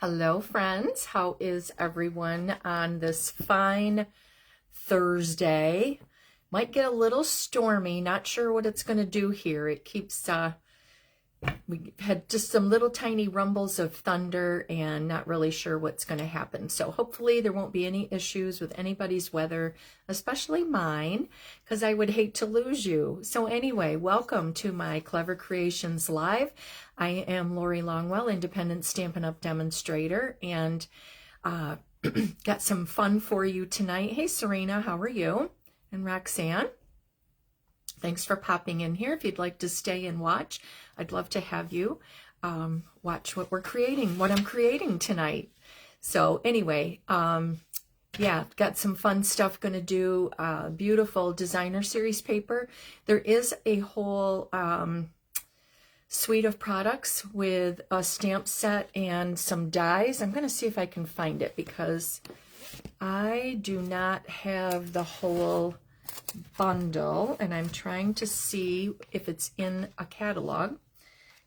Hello, friends. How is everyone on this fine Thursday? Might get a little stormy. Not sure what it's going to do here. It keeps, we had just some little tiny rumbles of thunder and not really sure what's going to happen. So hopefully there won't be any issues with anybody's weather, especially mine, because I would hate to lose you. So anyway, welcome to my Clever Creations Live. I am Lori Longwell, independent Stampin' Up! Demonstrator, and got some fun for you tonight. Hey Serena, how are you? And Roxanne, thanks for popping in here. If you'd like to stay and watch, I'd love to have you watch what we're creating, what I'm creating tonight. So anyway, yeah, got some fun stuff going to do. Beautiful designer series paper. There is a whole suite of products with a stamp set and some dies. I'm going to see if I can find it because I do not have the whole bundle, and I'm trying to see if it's in a catalog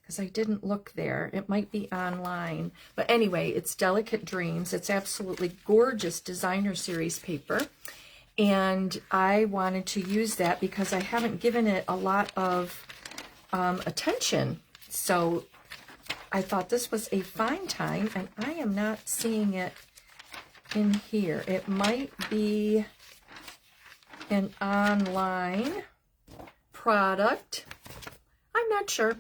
because I didn't look there. It might be online, but anyway, it's Delicate Dreams. It's absolutely gorgeous designer series paper, and I wanted to use that because I haven't given it a lot of attention. So I thought this was a fine time, and I am not seeing it in here. It might be an online product. I'm not sure.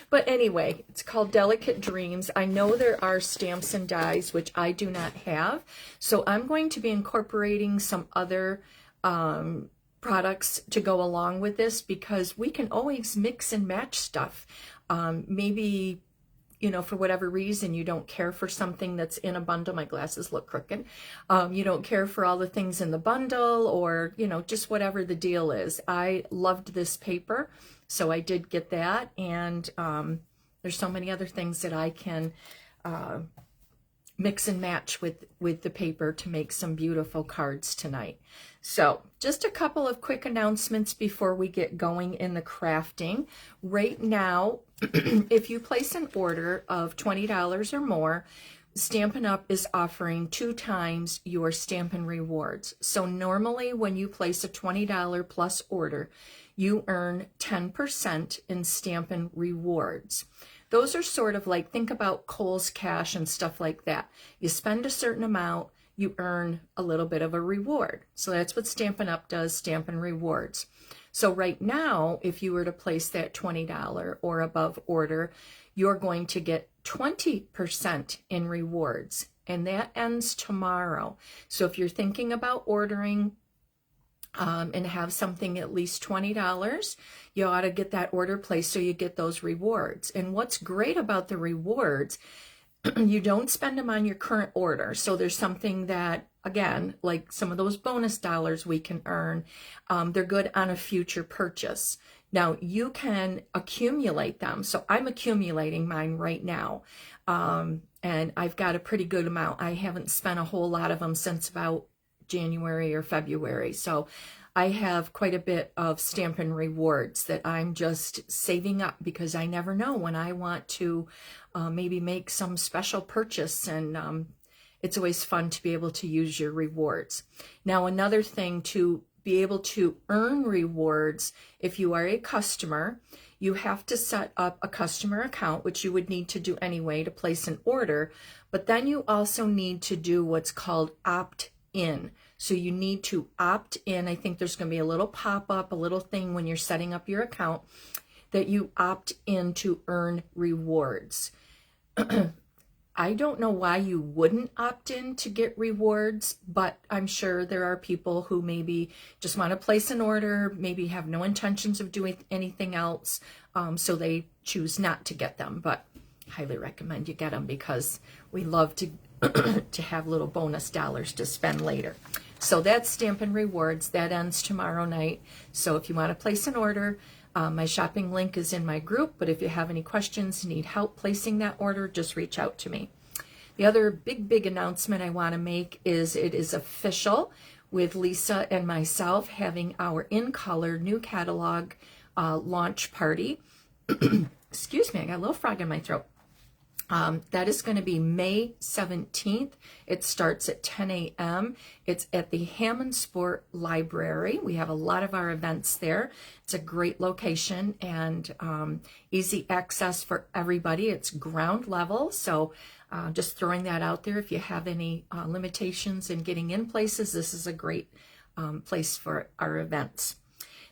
But anyway, it's called Delicate Dreams. I know there are stamps and dies, which I do not have. So I'm going to be incorporating some other products to go along with this because we can always mix and match stuff. Maybe, you know, for whatever reason, you don't care for something that's in a bundle. My glasses look crooked. You don't care for all the things in the bundle, or, you know, just whatever the deal is. I loved this paper, so I did get that. And there's so many other things that I can mix and match with the paper to make some beautiful cards tonight. So just a couple of quick announcements before we get going in the crafting. Right now, if you place an order of $20 or more, Stampin' Up! Is offering 2 times your Stampin' Rewards. So normally when you place a $20 plus order, you earn 10% in Stampin' Rewards. Those are sort of like, think about Kohl's Cash and stuff like that. You spend a certain amount, you earn a little bit of a reward. So that's what Stampin' Up! Does, Stampin' Rewards. So right now, if you were to place that $20 or above order, you're going to get 20% in rewards, and that ends tomorrow. So if you're thinking about ordering and have something at least $20, you ought to get that order placed so you get those rewards. And what's great about the rewards, you don't spend them on your current order. So there's something that, again, like some of those bonus dollars we can earn, they're good on a future purchase. Now you can accumulate them. So I'm accumulating mine right now. And I've got a pretty good amount. I haven't spent a whole lot of them since about January or February. So I have quite a bit of Stampin' Rewards that I'm just saving up because I never know when I want to maybe make some special purchase, and it's always fun to be able to use your rewards. Now, another thing, to be able to earn rewards, if you are a customer, you have to set up a customer account, which you would need to do anyway to place an order, but then you also need to do what's called opt-in. So you need to opt in. I think there's going to be a little pop-up, a little thing when you're setting up your account that you opt in to earn rewards. I don't know why you wouldn't opt in to get rewards, but I'm sure there are people who maybe just want to place an order, maybe have no intentions of doing anything else, so they choose not to get them. But I highly recommend you get them because we love to to have little bonus dollars to spend later. So that's Stampin' Rewards. That ends tomorrow night. So if you want to place an order, my shopping link is in my group, but if you have any questions, need help placing that order, just reach out to me. The other big announcement I want to make is it is official with Lisa and myself having our In Color new catalog launch party. Excuse me, I got a little frog in my throat. That is going to be May 17th. It starts at 10 a.m. It's at the Hammond Sport Library. We have a lot of our events there. It's a great location and easy access for everybody. It's ground level, so just throwing that out there. If you have any limitations in getting in places, this is a great place for our events.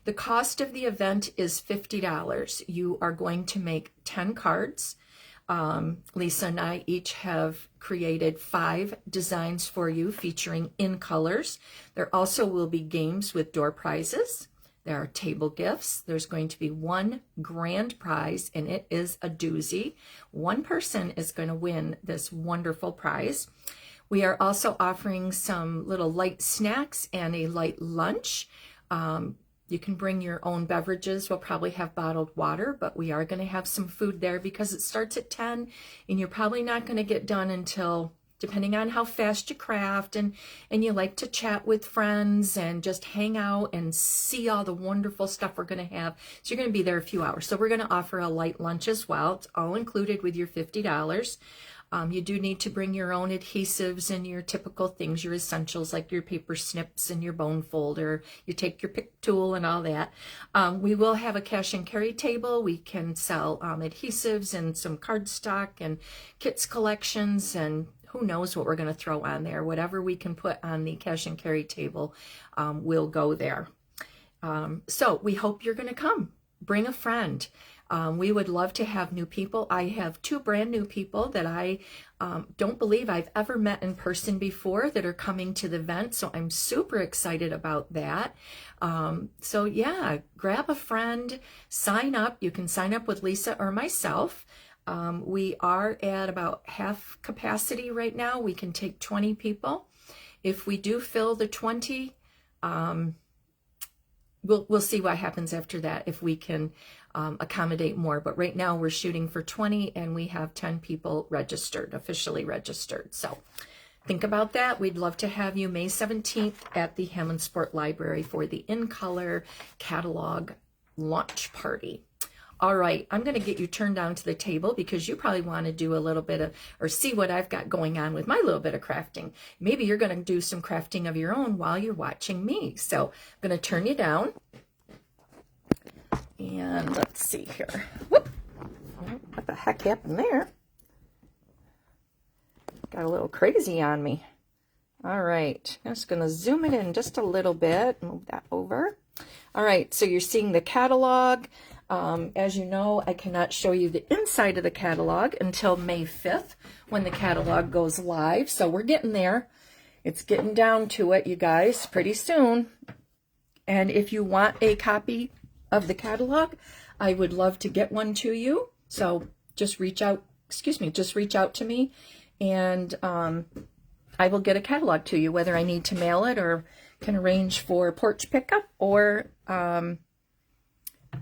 The cost of the event is $50. You are going to make 10 cards. Lisa and I each have created 5 designs for you featuring in colors. There also will be games with door prizes. There are table gifts. There's going to be one grand prize, and it is a doozy. One person is going to win this wonderful prize. We are also offering some little light snacks and a light lunch. You can bring your own beverages. We'll probably have bottled water, but we are going to have some food there because it starts at 10 and you're probably not going to get done until, depending on how fast you craft and you like to chat with friends and just hang out and see all the wonderful stuff we're going to have. So you're going to be there a few hours. So we're going to offer a light lunch as well. It's all included with your $50. You do need to bring your own adhesives and your typical things, your essentials like your paper snips and your bone folder. You take your pick tool and all that. We will have a cash and carry table. We can sell adhesives and some cardstock and kits collections, and who knows what we're going to throw on there. Whatever we can put on the cash and carry table will go there. So we hope you're going to come. Bring a friend. We would love to have new people. I have 2 brand new people that I don't believe I've ever met in person before that are coming to the event. So I'm super excited about that. So yeah, grab a friend, sign up. You can sign up with Lisa or myself. We are at about half capacity right now. We can take 20 people. If we do fill the 20, we'll see what happens after that, if we can accommodate more. But right now we're shooting for 20 and we have 10 people registered, officially registered. So think about that. We'd love to have you May 17th at the Hammond Sport Library for the In Color catalog launch party. All right, I'm going to get you turned down to the table because you probably want to do a little bit of, or see what I've got going on with my little bit of crafting. Maybe you're going to do some crafting of your own while you're watching me. So I'm going to turn you down. And let's see here. Whoop! What the heck happened there? Got a little crazy on me. All right, I'm just going to zoom it in just a little bit. Move that over. All right, so you're seeing the catalog. As you know, I cannot show you the inside of the catalog until May 5th when the catalog goes live. So we're getting there. It's getting down to it, you guys, pretty soon. And if you want a copy of the catalog, I would love to get one to you. So just reach out, just reach out to me and I will get a catalog to you, whether I need to mail it or can arrange for porch pickup, or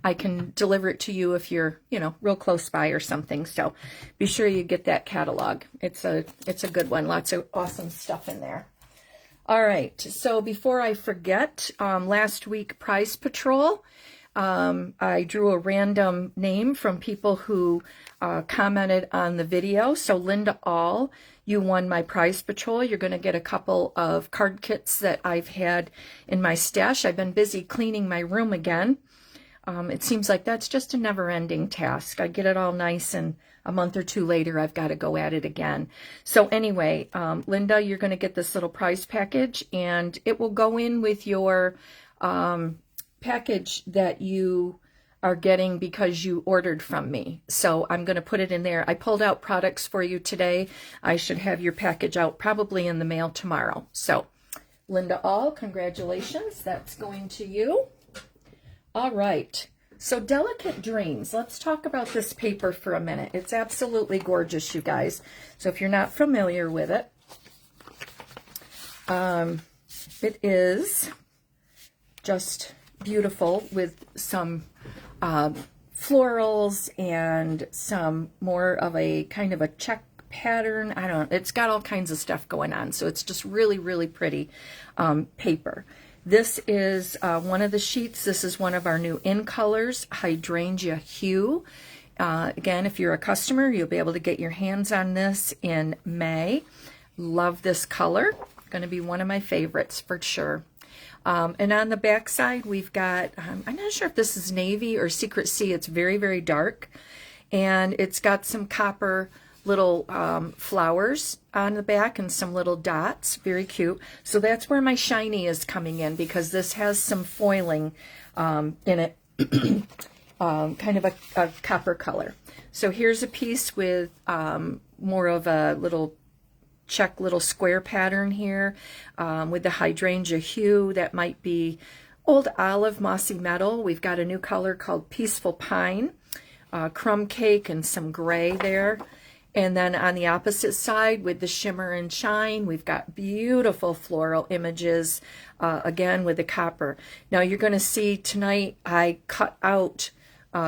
I can deliver it to you if you're, real close by or something. So be sure you get that catalog. It's a good one. Lots of awesome stuff in there. All right. So before I forget, last week, Prize Patrol, I drew a random name from people who commented on the video. So Linda All, you won my Prize Patrol. You're going to get a couple of card kits that I've had in my stash. I've been busy cleaning my room again. It seems like that's just a never-ending task. I get it all nice, and a month or 2 later, I've got to go at it again. So anyway, Linda, you're going to get this little prize package, and it will go in with your package that you are getting because you ordered from me. So I'm going to put it in there. I pulled out products for you today. I should have your package out probably in the mail tomorrow. So Linda All, congratulations. That's going to you. All right, so Delicate Dreams. Let's talk about this paper for a minute. It's absolutely gorgeous, you guys. So if you're not familiar with it, it is just beautiful with some florals and some more of a kind of a check pattern. I don't know. It's got all kinds of stuff going on. So it's just really, really pretty paper. This is one of the sheets. This is one of our new In Colors, Hydrangea Hue. Again, if you're a customer, you'll be able to get your hands on this in May. Love this color. Going to be one of my favorites for sure. And on the back side, we've got, I'm not sure if this is navy or secret sea. It's very, very dark. And it's got some copper little flowers on the back and some little dots. Very cute. So that's where my shiny is coming in, because this has some foiling in it. Kind of a copper color. So here's a piece with more of a little check little square pattern here with the hydrangea hue. That might be old olive, mossy metal. We've got a new color called Peaceful Pine, crumb cake, and some gray there. And then on the opposite side with the shimmer and shine, we've got beautiful floral images, again with the copper. Now you're going to see tonight I cut out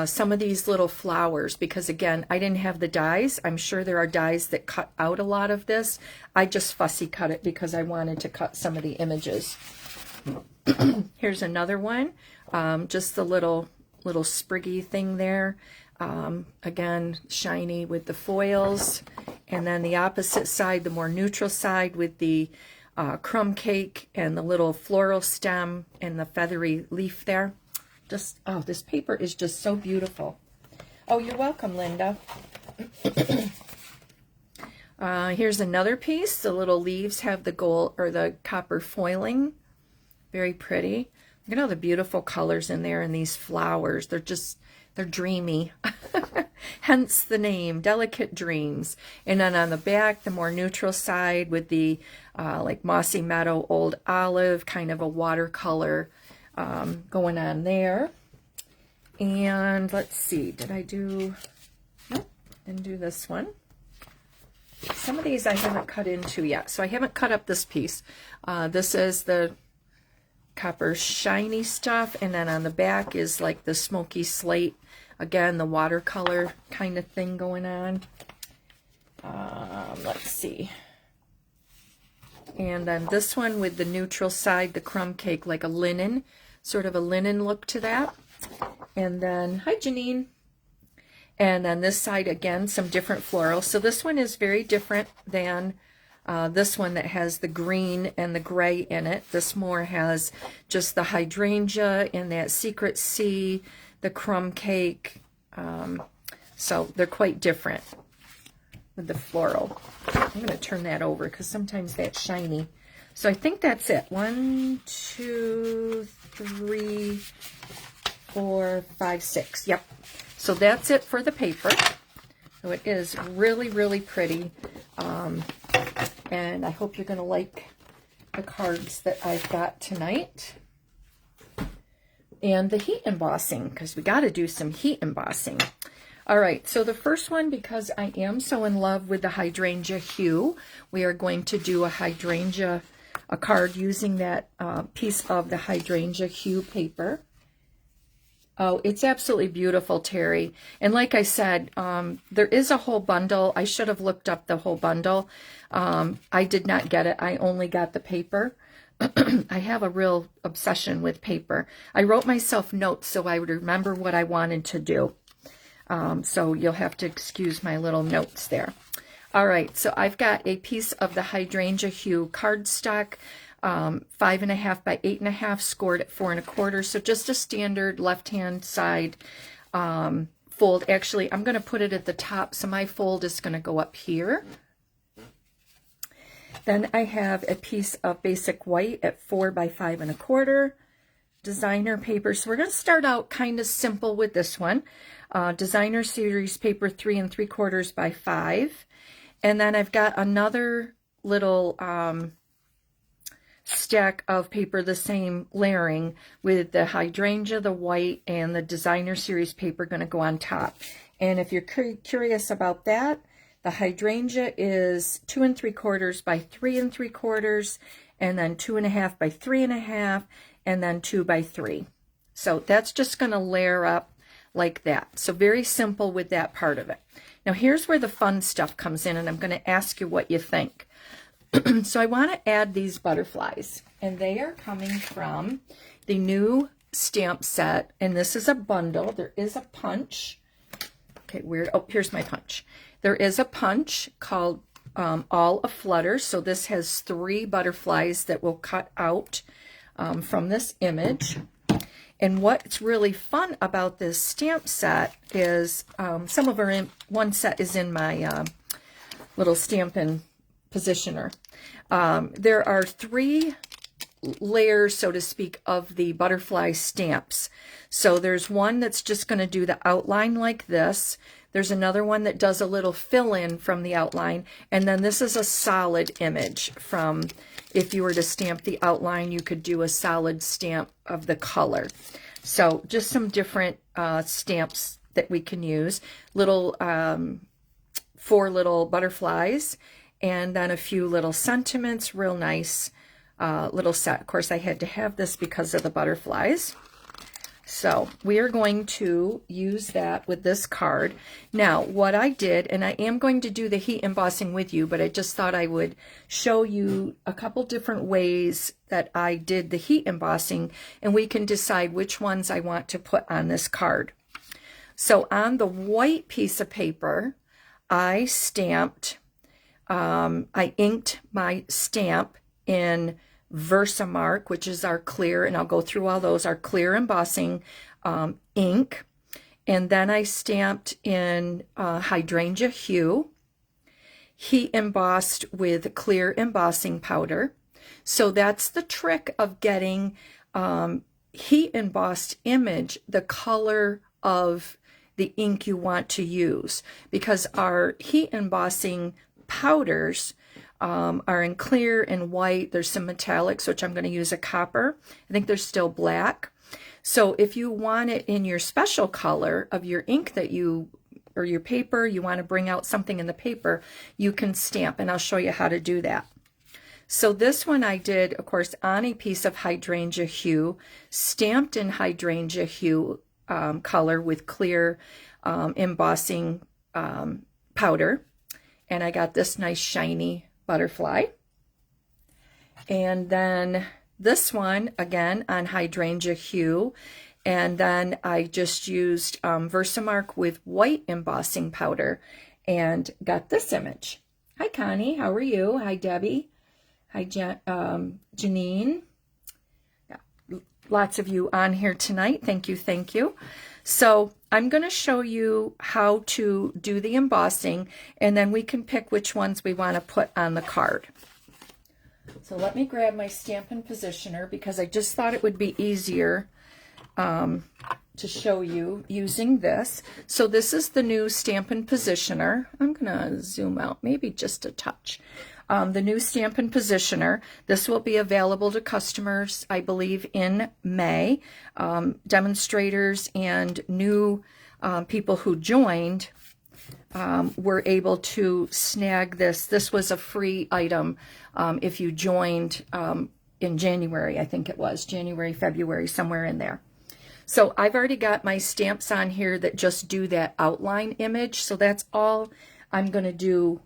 some of these little flowers because, again, I didn't have the dies. I'm sure there are dies that cut out a lot of this. I just fussy cut it because I wanted to cut some of the images. Here's another one, just the little spriggy thing there. Again, shiny with the foils. And then the opposite side, the more neutral side, with the crumb cake and the little floral stem and the feathery leaf there. Just, oh, this paper is just so beautiful. Oh, you're welcome, Linda. Here's another piece. The little leaves have the gold or the copper foiling. Very pretty. Look at all the beautiful colors in there and these flowers. They're dreamy. Hence the name, Delicate Dreams. And then on the back, the more neutral side with the like mossy meadow, old olive, kind of a watercolor going on there. And let's see, did I do, nope, didn't do this one. Some of these I haven't cut into yet, so I haven't cut up this piece. This is the copper shiny stuff, and then on the back is like the smoky slate, again the watercolor kind of thing going on. Let's see, and then this one with the neutral side, the crumb cake, like a linen, sort of a linen look to that. And then, hi Janine. And then this side, again, some different florals. So this one is very different than this one that has the green and the gray in it. This more has just the hydrangea and that secret sea, the crumb cake. So they're quite different with the floral. I'm going to turn that over because sometimes that's shiny. So I think that's it. 1, 2, 3, 4, 5, 6. Yep. So that's it for the paper. So it is really, really pretty. And I hope you're going to like the cards that I've got tonight. And the heat embossing, because we got to do some heat embossing. All right, so the first one, because I am so in love with the hydrangea hue, we are going to do a card using that piece of the hydrangea hue paper. Oh, it's absolutely beautiful, Terry. And like I said, there is a whole bundle. I should have looked up the whole bundle. I did not get it. I only got the paper. I have a real obsession with paper. I wrote myself notes so I would remember what I wanted to do. So you'll have to excuse my little notes there. All right, so I've got a piece of the hydrangea hue cardstock, 5.5 by 8.5, scored at 4 1/4. So just a standard left-hand side fold. Actually, I'm going to put it at the top, so my fold is going to go up here. Then I have a piece of basic white at 4 by 5 1/4 designer paper. So we're going to start out kind of simple with this one. Designer series paper 3 3/4 by 5. And then I've got another little stack of paper, the same layering, with the hydrangea, the white, and the designer series paper going to go on top. And if you're curious about that, the hydrangea is 2 3/4 by 3 3/4, and then 2.5 by 3.5, and then 2 by 3. So that's just going to layer up like that. So very simple with that part of it. Now here's where the fun stuff comes in, and I'm going to ask you what you think. So I want to add these butterflies, and they are coming from the new stamp set, and this is a bundle. There is a punch, Okay, weird. Oh, here's my punch. There is a punch called All Aflutter. So this has 3 butterflies that will cut out from this image. And what's really fun about this stamp set is some of them are in, one set is in my little Stampin' Positioner. There are 3 layers, so to speak, of the butterfly stamps. So there's one that's just going to do the outline like this. There's another one that does a little fill-in from the outline. And then this is a solid image from, if you were to stamp the outline, you could do a solid stamp of the color. So just some different stamps that we can use. Little 4 little butterflies, and then a few little sentiments. Real nice little set. Of course, I had to have this because of the butterflies. So we are going to use that with this card. Now, what I did, and I am going to do the heat embossing with you, but I just thought I would show you a couple different ways that I did the heat embossing, and we can decide which ones I want to put on this card. So on the white piece of paper, I stamped, I inked my stamp in Versamark, which is our clear, and I'll go through all those, our clear embossing ink. And then I stamped in Hydrangea Hue, heat embossed with clear embossing powder. So that's the trick of getting heat embossed image, the color of the ink you want to use, because our heat embossing powders are in clear and white. There's some metallics, which I'm going to use a copper. I think they're still black. So if you want it in your special color of your ink that you, or your paper, you want to bring out something in the paper, you can stamp, and I'll show you how to do that. So this one I did, of course, on a piece of Hydrangea Hue, stamped in Hydrangea Hue color with clear embossing powder. And I got this nice shiny butterfly. And then this one, again, on Hydrangea Hue. And then I just used Versamark with white embossing powder and got this image. Hi, Connie. How are you? Hi, Debbie. Hi, Janine. Yeah, lots of you on here tonight. Thank you. Thank you. So I'm going to show you how to do the embossing, and then we can pick which ones we want to put on the card. So let me grab my Stampin' Positioner, because I just thought it would be easier to show you using this. So this is the new Stampin' Positioner. I'm going to zoom out maybe just a touch. The new Stampin' Positioner. This will be available to customers, I believe, in May. Demonstrators and new people who joined were able to snag this. This was a free item if you joined in January, I think it was. January, February, somewhere in there. So I've already got my stamps on here that just do that outline image. So that's all I'm going to do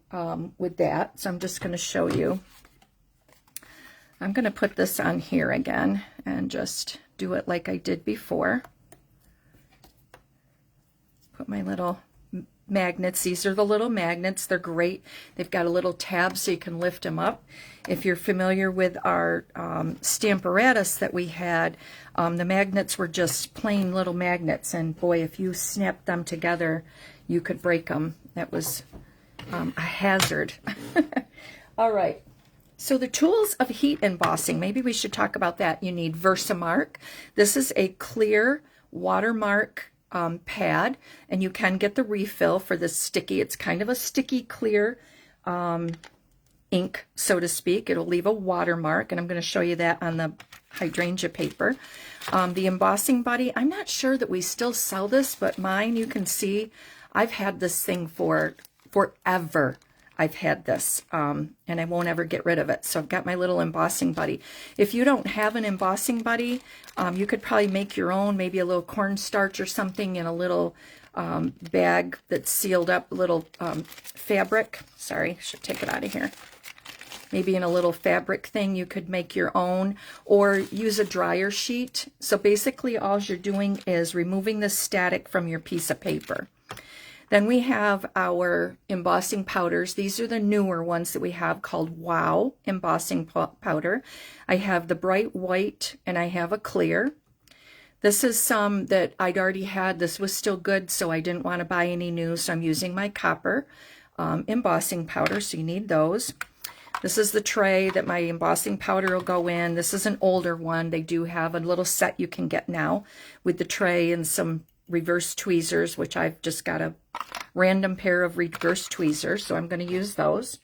with that. So I'm just going to show you. I'm going to put this on here again and just do it like I did before. Put my little magnets. These are the little magnets. They're great. They've got a little tab so you can lift them up. If you're familiar with our Stamparatus that we had, the magnets were just plain little magnets. And boy, if you snapped them together, you could break them. That was a hazard. All right. So the tools of heat embossing, maybe we should talk about that. You need Versamark. This is a clear watermark pad, and you can get the refill for this sticky. It's kind of a sticky clear ink, so to speak. It'll leave a watermark, and I'm going to show you that on the hydrangea paper. The embossing buddy, I'm not sure that we still sell this, but mine, you can see, I've had this thing for forever. I've had this, and I won't ever get rid of it. So I've got my little embossing buddy. If you don't have an embossing buddy, you could probably make your own, maybe a little cornstarch or something in a little bag that's sealed up, a little fabric. Sorry, should take it out of here. Maybe in a little fabric thing, you could make your own, or use a dryer sheet. So basically all you're doing is removing the static from your piece of paper. Then we have our embossing powders. These are the newer ones that we have, called Wow embossing powder. I have the bright white and I have a clear. This is some that I'd already had. This was still good, so I didn't want to buy any new, so I'm using my copper embossing powder, so you need those. This is the tray that my embossing powder will go in. This is an older one. They do have a little set you can get now with the tray and some reverse tweezers, which I've just got a random pair of reverse tweezers, so I'm going to use those.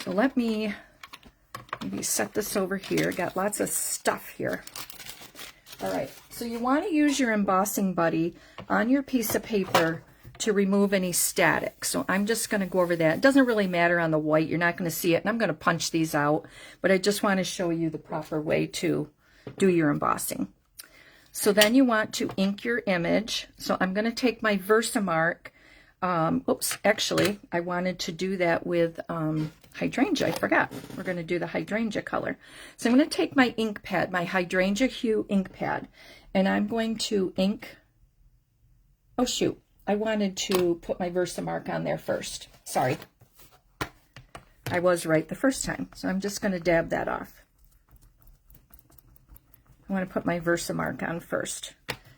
So let me maybe set this over here. Got lots of stuff here. All right, so you want to use your embossing buddy on your piece of paper to remove any static. So I'm just going to go over that. It doesn't really matter on the white. You're not going to see it, and I'm going to punch these out, but I just want to show you the proper way to do your embossing. So then you want to ink your image. So I'm going to take my Versamark. Oops, actually, I wanted to do that with hydrangea. I forgot. We're going to do the hydrangea color. So I'm going to take my ink pad, my hydrangea hue ink pad, and I'm going to ink. Oh, shoot. I wanted to put my Versamark on there first. Sorry. I was right the first time. So I'm just going to dab that off. I want to put my Versamark on first,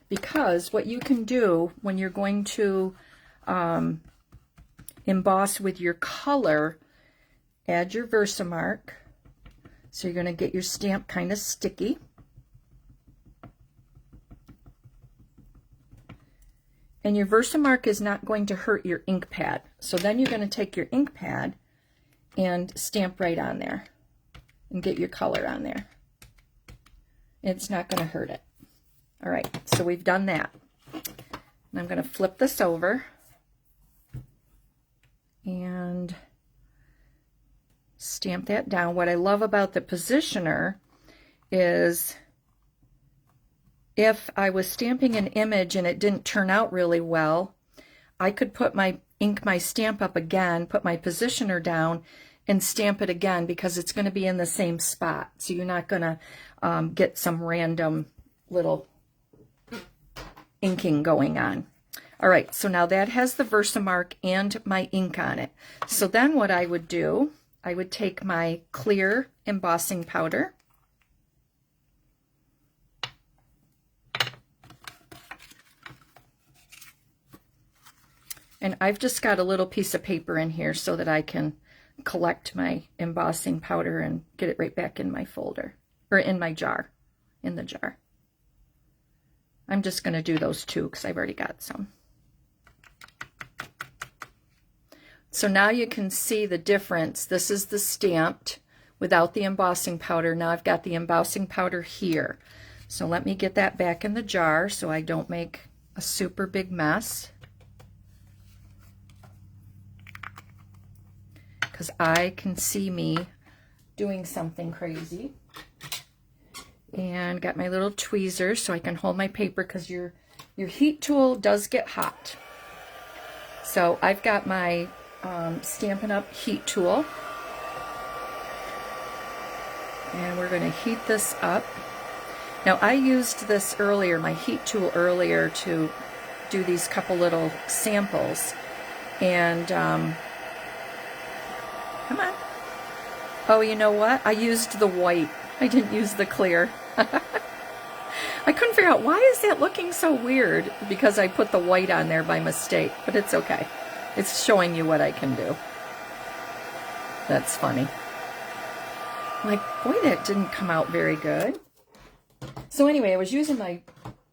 because what you can do when you're going to emboss with your color, add your Versamark. So you're going to get your stamp kind of sticky. And your Versamark is not going to hurt your ink pad. So then you're going to take your ink pad and stamp right on there and get your color on there. It's not going to hurt it. All right, so we've done that. And I'm going to flip this over and stamp that down. What I love about the positioner is if I was stamping an image and it didn't turn out really well, I could put my stamp up again, put my positioner down, and stamp it again, because it's going to be in the same spot. So you're not going to get some random little inking going on. All right, so now that has the Versamark and my ink on it. So then what I would do, I would take my clear embossing powder, and I've just got a little piece of paper in here so that I can collect my embossing powder and get it right back in my folder, or in my jar, in the jar. I'm just going to do those two because I've already got some. So now you can see the difference. This is the stamped without the embossing powder. Now I've got the embossing powder here. So let me get that back in the jar so I don't make a super big mess, because I can see me doing something crazy. And got my little tweezers so I can hold my paper, because your heat tool does get hot. So I've got my Stampin' Up! Heat tool, and we're going to heat this up. Now I used this earlier, my heat tool earlier, to do these couple little samples, and come on. Oh, you know what? I used the white. I didn't use the clear. I couldn't figure out, why is that looking so weird? Because I put the white on there by mistake, but it's okay. It's showing you what I can do. That's funny. Like, boy, that didn't come out very good. So anyway, I was using my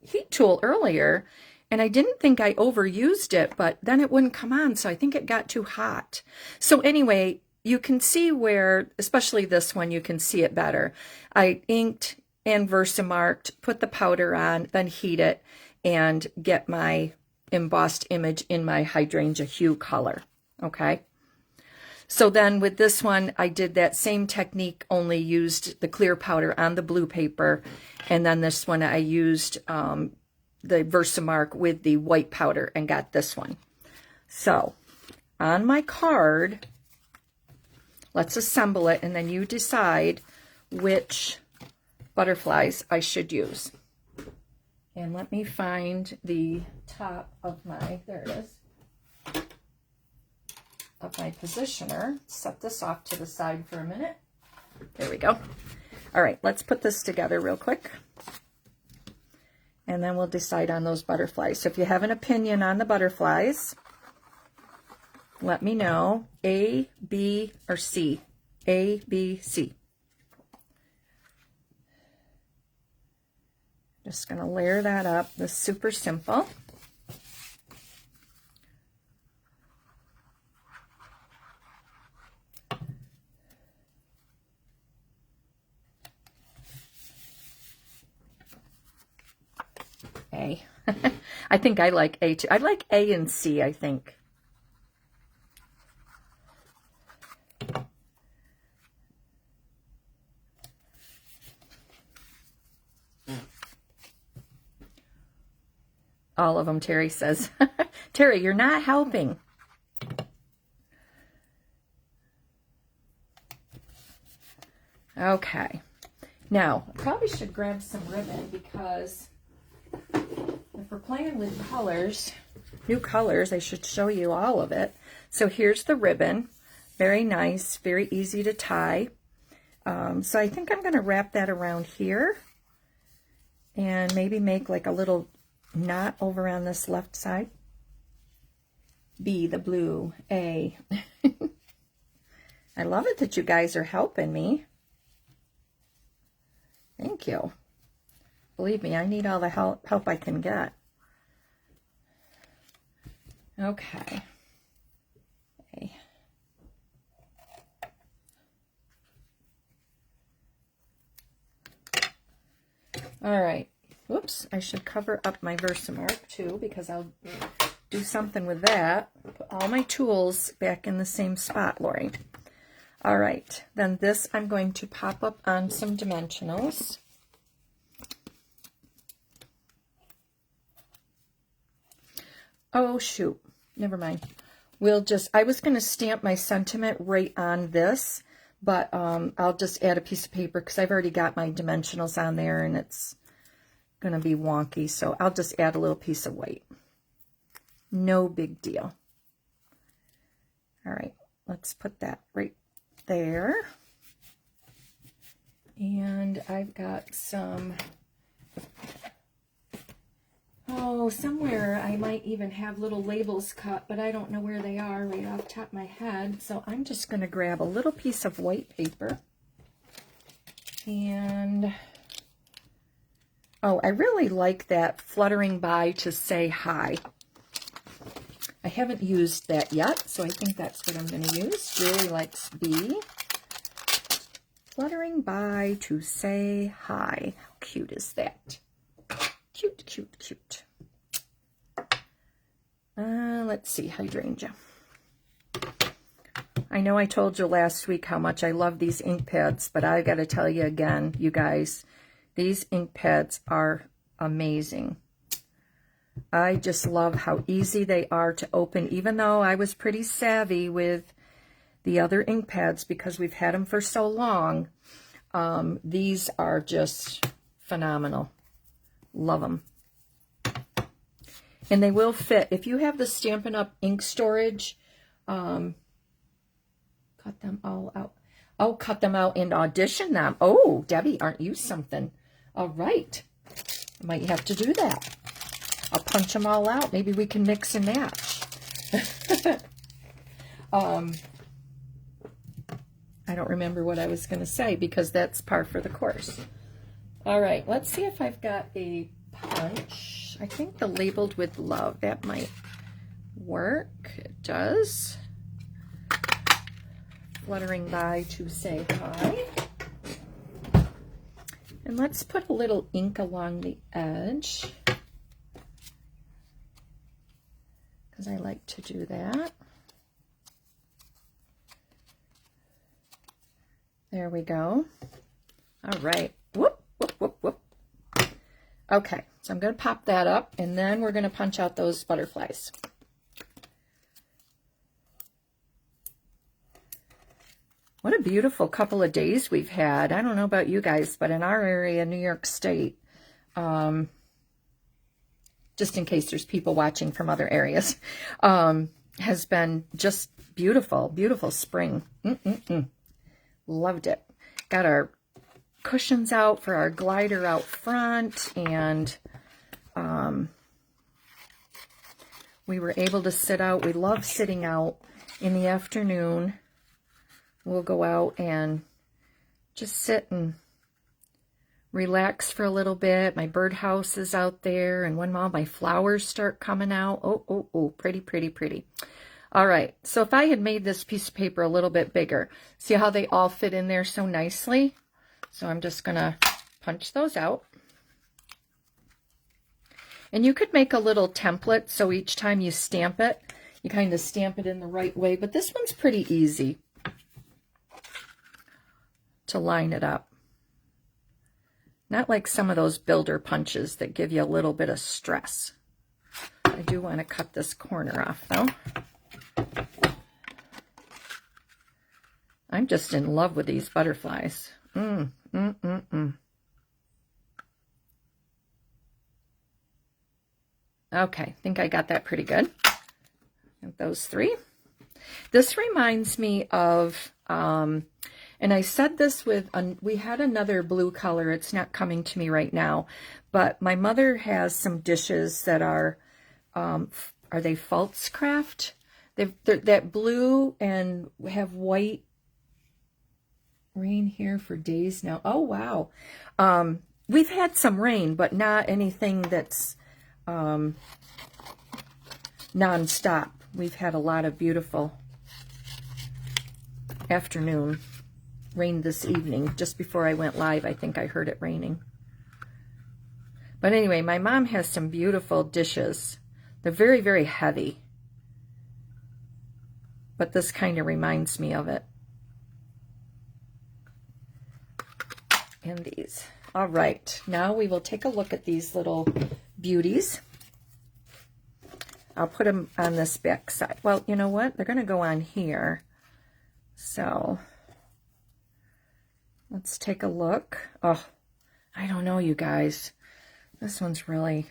heat tool earlier, and I didn't think I overused it, but then it wouldn't come on, so I think it got too hot. So anyway, you can see where, especially this one, you can see it better. I inked and Versamarked, put the powder on, then heat it, and get my embossed image in my hydrangea hue color. Okay. So then with this one, I did that same technique, only used the clear powder on the blue paper. And then this one, I used the Versamark with the white powder and got this one. So on my card, let's assemble it, and then you decide which butterflies I should use. And let me find the top of my, there it is. of my positioner. Set this off to the side for a minute. There we go. All right, let's put this together real quick. And then we'll decide on those butterflies. So if you have an opinion on the butterflies, let me know. A, B, or C. A, B, C. Just going to layer that up. This is super simple. A. I think I like A too. I like A and C, I think. All of them, Terry says. Terry, you're not helping. Okay. Now, I probably should grab some ribbon because if we're playing with colors, new colors, I should show you all of it. So here's the ribbon. Very nice, very easy to tie. So I think I'm going to wrap that around here and maybe make like a little knot over on this left side. B, the blue. A. I love it that you guys are helping me. Thank you. Believe me, I need all the help I can get. Okay. A. All right. Whoops, I should cover up my Versamark too because I'll do something with that. Put all my tools back in the same spot, Lori. All right, then this I'm going to pop up on some dimensionals. Oh, shoot. Never mind. We'll just, I was going to stamp my sentiment right on this, but I'll just add a piece of paper because I've already got my dimensionals on there and it's going to be wonky. So I'll just add a little piece of white. No big deal. All right, let's put that right there. And I've got some, oh, somewhere I might even have little labels cut, but I don't know where they are right off the top of my head. So I'm just going to grab a little piece of white paper. And, oh, I really like that fluttering by to say hi. I haven't used that yet, so I think that's what I'm going to use. Really likes B. Fluttering by to say hi. How cute is that? Cute, cute, cute. Let's see, hydrangea. I know I told you last week how much I love these ink pads, but I got to tell you again, you guys, these ink pads are amazing. I just love how easy they are to open, even though I was pretty savvy with the other ink pads because we've had them for so long. These are just phenomenal. Love them. And they will fit. If you have the Stampin' Up! Ink storage, cut them all out. Oh, cut them out and audition them. Oh, Debbie, aren't you something? All right. I might have to do that. I'll punch them all out. Maybe we can mix and match. I don't remember what I was going to say because that's par for the course. All right, let's see if I've got a punch. I think the labeled with love, that might work. It does. Fluttering by to say hi. And let's put a little ink along the edge, because I like to do that. There we go. All right. Whoop, whoop, whoop, whoop. Okay, so I'm going to pop that up, and then we're going to punch out those butterflies. What a beautiful couple of days we've had. I don't know about you guys, but in our area, New York State, just in case there's people watching from other areas, has been just beautiful, beautiful spring. Loved it. Got our cushions out for our glider out front, and we were able to sit out. We love sitting out in the afternoon. We'll go out and just sit and relax for a little bit. My birdhouse is out there, and when all my flowers start coming out, oh, pretty, pretty, pretty. All right, so if I had made this piece of paper a little bit bigger, see how they all fit in there so nicely? So I'm just gonna punch those out. And you could make a little template, so each time you stamp it, you kind of stamp it in the right way, but this one's pretty easy to line it up. Not like some of those builder punches that give you a little bit of stress. I do want to cut this corner off, though. I'm just in love with these butterflies. Okay, I think I got that pretty good. Those three. This reminds me of, and I said this with, we had another blue color. It's not coming to me right now, but my mother has some dishes that are they false craft? They're that blue and have white. Rain here for days now. Oh, wow. We've had some rain, but not anything that's non-stop. We've had a lot of beautiful afternoon rain this evening. Just before I went live, I think I heard it raining. But anyway, my mom has some beautiful dishes. They're very, very heavy. But this kind of reminds me of it. And these. All right, now we will take a look at these little beauties. I'll put them on this back side. Well, you know what? They're going to go on here. So let's take a look. Oh, I don't know, you guys. This one's really...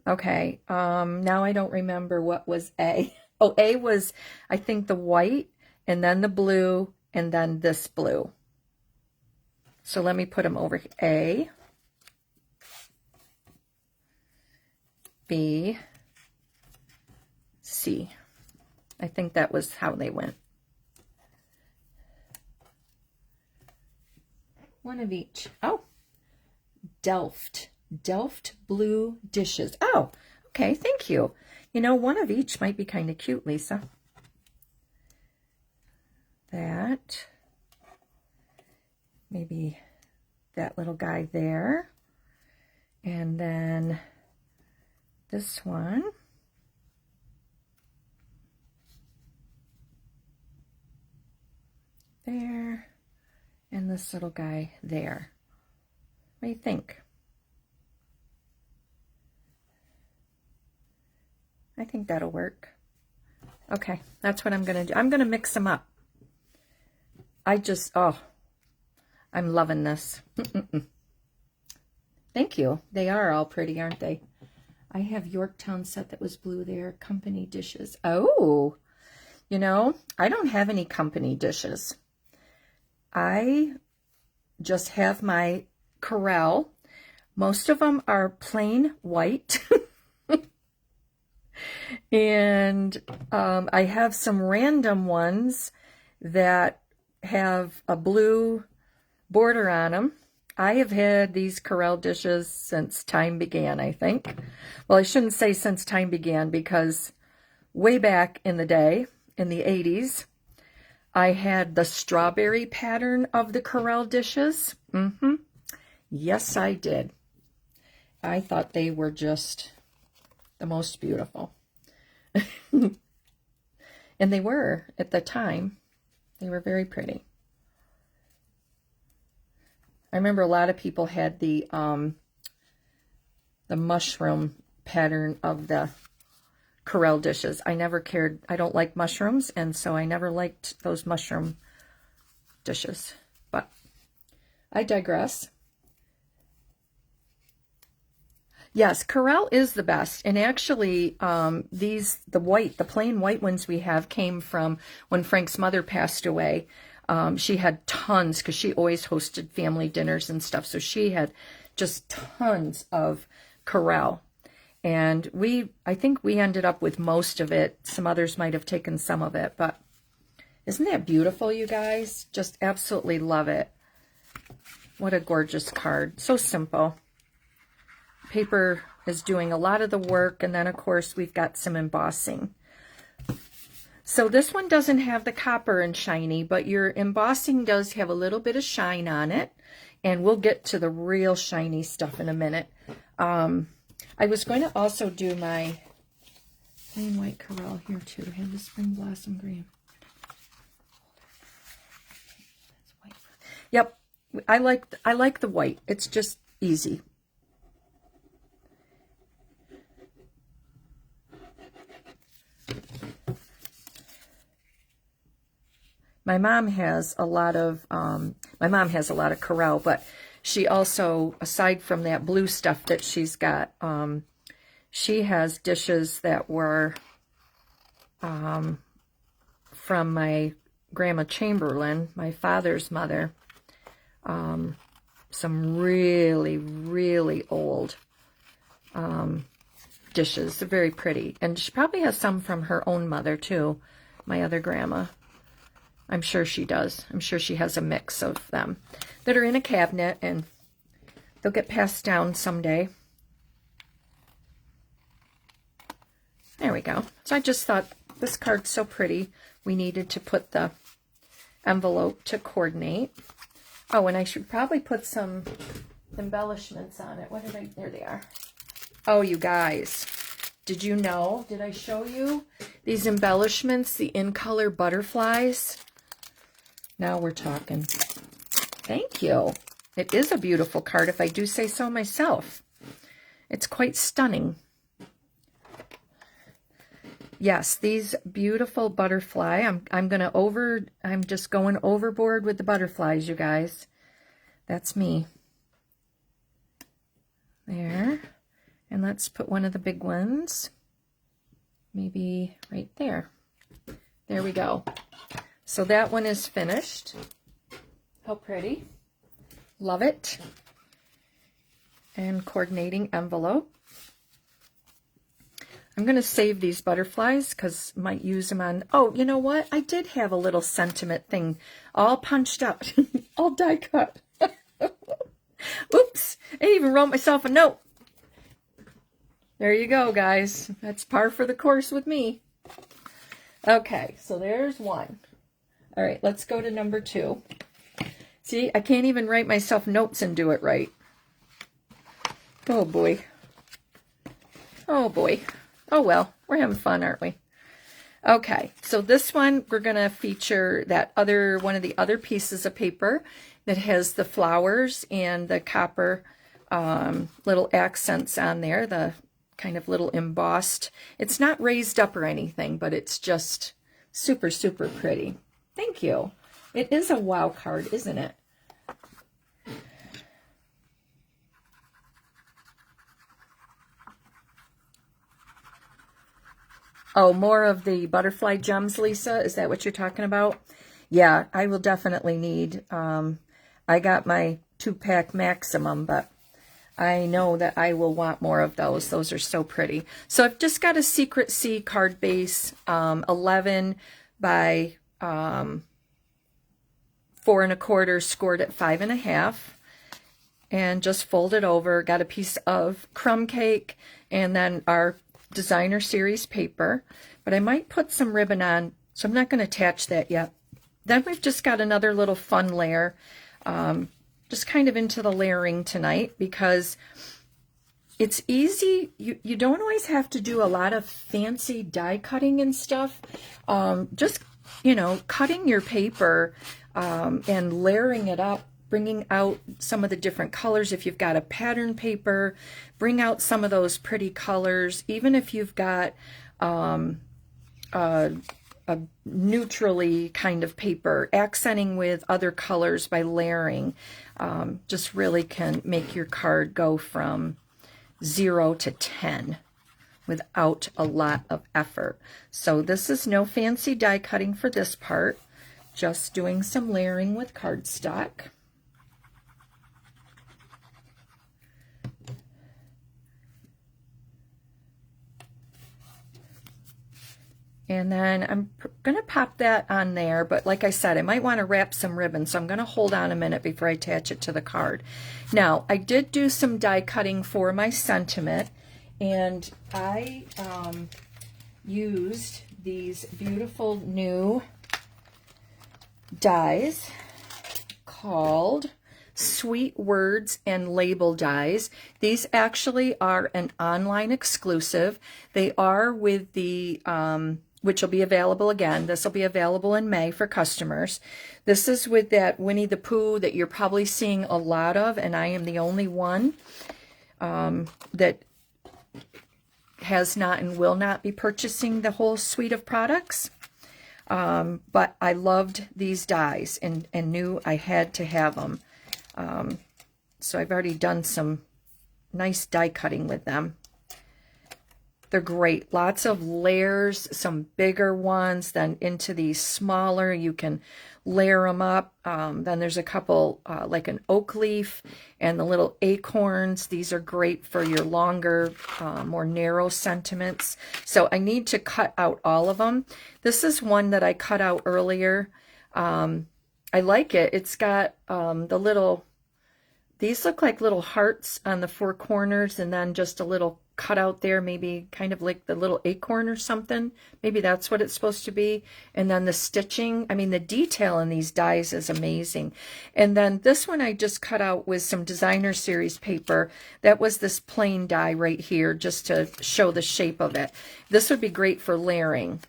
Okay, now I don't remember what was A. Oh, A was, I think, the white, and then the blue, and then this blue. So let me put them over here. A, B, C. I think that was how they went. One of each. Oh, Delft blue dishes. Oh, okay, thank you. You know, one of each might be kind of cute, Lisa. That. Maybe that little guy there. And then this one. There. And this little guy there. What do you think? I think that'll work. Okay, that's what I'm going to do. I'm going to mix them up. I'm loving this. Thank you. They are all pretty, aren't they? I have Yorktown set that was blue there. Company dishes. Oh, you know, I don't have any company dishes. I just have my Corelle. Most of them are plain white. And I have some random ones that have a blue border on them. I have had these Corelle dishes since time began, I think. Well, I shouldn't say since time began, because way back in the day, in the 80s, I had the strawberry pattern of the Corelle dishes. Yes, I did. I thought they were just the most beautiful. And they were, at the time, they were very pretty. I remember a lot of people had the mushroom pattern of the Corelle dishes. I never cared. I don't like mushrooms, and so I never liked those mushroom dishes. But I digress. Yes, Corel is the best. And actually, the plain white ones we have came from when Frank's mother passed away. She had tons because she always hosted family dinners and stuff. So she had just tons of Corel. And I think we ended up with most of it. Some others might have taken some of it, but isn't that beautiful, you guys? Just absolutely love it. What a gorgeous card. So simple. Paper is doing a lot of the work, and then of course we've got some embossing. So this one doesn't have the copper and shiny, but your embossing does have a little bit of shine on it, and we'll get to the real shiny stuff in a minute. I was going to also do my plain white Corel here too. I have the spring blossom green. Yep, I like the white. It's just easy. My mom has a lot of Corel, but she also, aside from that blue stuff that she's got, she has dishes that were from my Grandma Chamberlain, my father's mother. Some really, really old dishes. They're very pretty. And she probably has some from her own mother, too, my other grandma. I'm sure she does. I'm sure she has a mix of them that are in a cabinet, and they'll get passed down someday. There we go. So I just thought this card's so pretty. We needed to put the envelope to coordinate. Oh, and I should probably put some embellishments on it. What did I... There they are. Oh, you guys. Did you know? Did I show you these embellishments, the in-color butterflies? Now we're talking. Thank you. It is a beautiful card, if I do say so myself. It's quite stunning. Yes, these beautiful butterfly. I'm just going overboard with the butterflies, you guys. That's me. There. And let's put one of the big ones. Maybe right there. There we go. So that one is finished. How pretty. Love it. And coordinating envelope. I'm going to save these butterflies because I might use them on... Oh, you know what? I did have a little sentiment thing all punched out. All die cut. Oops. I even wrote myself a note. There you go, guys. That's par for the course with me. Okay, so there's one. All right, let's go to number 2. See, I can't even write myself notes and do it right. Oh, boy. Oh, boy. Oh, well, we're having fun, aren't we? Okay, so this one, we're going to feature one of the other pieces of paper that has the flowers and the copper little accents on there, the kind of little embossed. It's not raised up or anything, but it's just super, super pretty. Thank you. It is a wow card, isn't it? Oh, more of the butterfly gems, Lisa? Is that what you're talking about? Yeah, I will definitely need. I got my 2-pack maximum, but I know that I will want more of those. Those are so pretty. So I've just got a Secret C card base, 11 by 4 1/4, scored at 5 1/2, and just fold it over. Got a piece of crumb cake and then our designer series paper, but I might put some ribbon on, so I'm not going to attach that yet. Then we've just got another little fun layer, just kind of into the layering tonight because it's easy. You don't always have to do a lot of fancy die cutting and stuff. Just, you know, cutting your paper and layering it up, bringing out some of the different colors. If you've got a pattern paper, bring out some of those pretty colors. Even if you've got a neutrally kind of paper, accenting with other colors by layering just really can make your card go from 0 to 10 without a lot of effort. So this is no fancy die cutting for this part, just doing some layering with cardstock. And then I'm going to pop that on there, but like I said, I might want to wrap some ribbon, so I'm going to hold on a minute before I attach it to the card. Now, I did do some die cutting for my sentiment, and I used these beautiful new dies called Sweet Words and Label dies. These actually are an online exclusive. They are with the which will be available again. This will be available in May for customers. This is with that Winnie the Pooh that you're probably seeing a lot of, and I am the only one that has not and will not be purchasing the whole suite of products. But I loved these dies and knew I had to have them. So I've already done some nice die cutting with them. They're great. Lots of layers, some bigger ones, then into these smaller. You can layer them up. Then there's a couple like an oak leaf and the little acorns. These are great for your longer, more narrow sentiments. So I need to cut out all of them. This is one that I cut out earlier. I like it. It's got the little, these look like little hearts on the four corners and then just a little cut out there, maybe kind of like the little acorn or something. Maybe that's what it's supposed to be. And then the stitching, I mean, the detail in these dies is amazing. And then this one I just cut out with some designer series paper. That was this plain die right here, just to show the shape of it. This would be great for layering,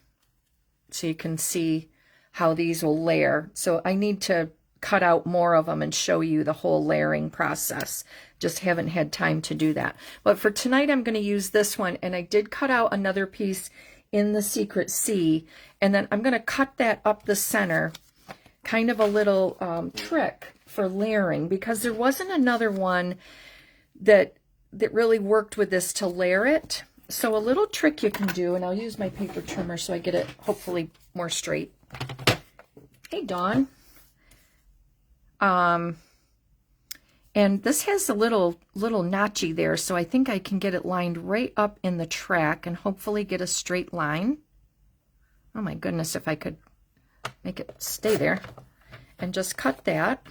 so you can see how these will layer. So I need to cut out more of them and show you the whole layering process. Just haven't had time to do that. But for tonight, I'm going to use this one, and I did cut out another piece in the Secret C, and then I'm going to cut that up the center, kind of a little trick for layering, because there wasn't another one that really worked with this to layer it. So a little trick you can do, and I'll use my paper trimmer so I get it hopefully more straight. Hey, Dawn. And this has a little notchy there, so I think I can get it lined right up in the track and hopefully get a straight line. Oh my goodness, if I could make it stay there. And just cut that.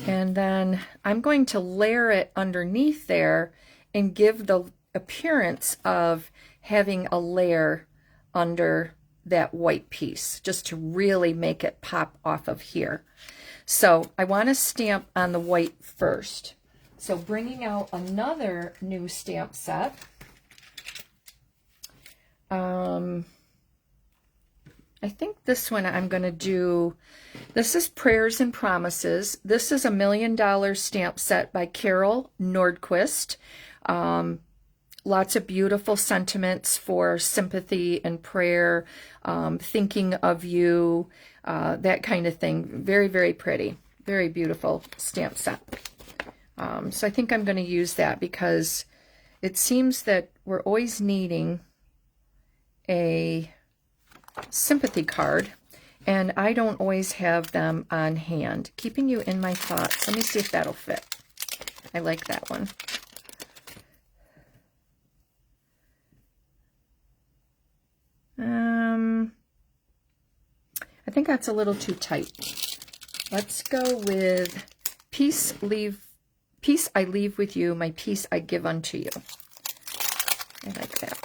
And then I'm going to layer it underneath there and give the appearance of having a layer under that white piece, just to really make it pop off of here. So I want to stamp on the white first. So bringing out another new stamp set. I think this one I'm going to do, this is Prayers and Promises. This is a $1 Million stamp set by Carol Nordquist. Lots of beautiful sentiments for sympathy and prayer, thinking of you, that kind of thing. Very, very pretty. Very beautiful stamp set. So I think I'm going to use that because it seems that we're always needing a sympathy card, and I don't always have them on hand. Keeping you in my thoughts. Let me see if that'll fit. I like that one. I think that's a little too tight. Let's go with peace I leave with you, my peace I give unto you. I like that.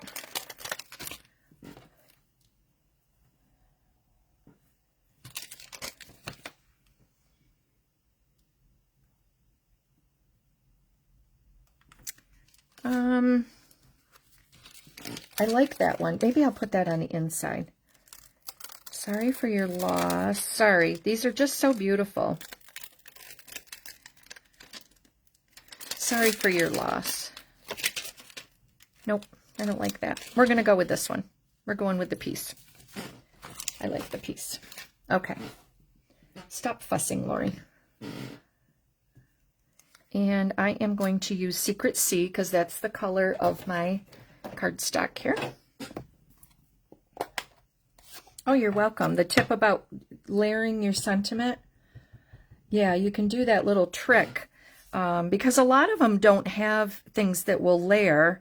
I like that one. Maybe I'll put that on the inside. Sorry for your loss. Sorry. These are just so beautiful. Sorry for your loss. Nope, I don't like that. We're going to go with this one. We're going with the piece. I like the piece. Okay. Stop fussing, Lori. And I am going to use Secret C because that's the color of my cardstock here. Oh, you're welcome. The tip about layering your sentiment. Yeah, you can do that little trick because a lot of them don't have things that will layer.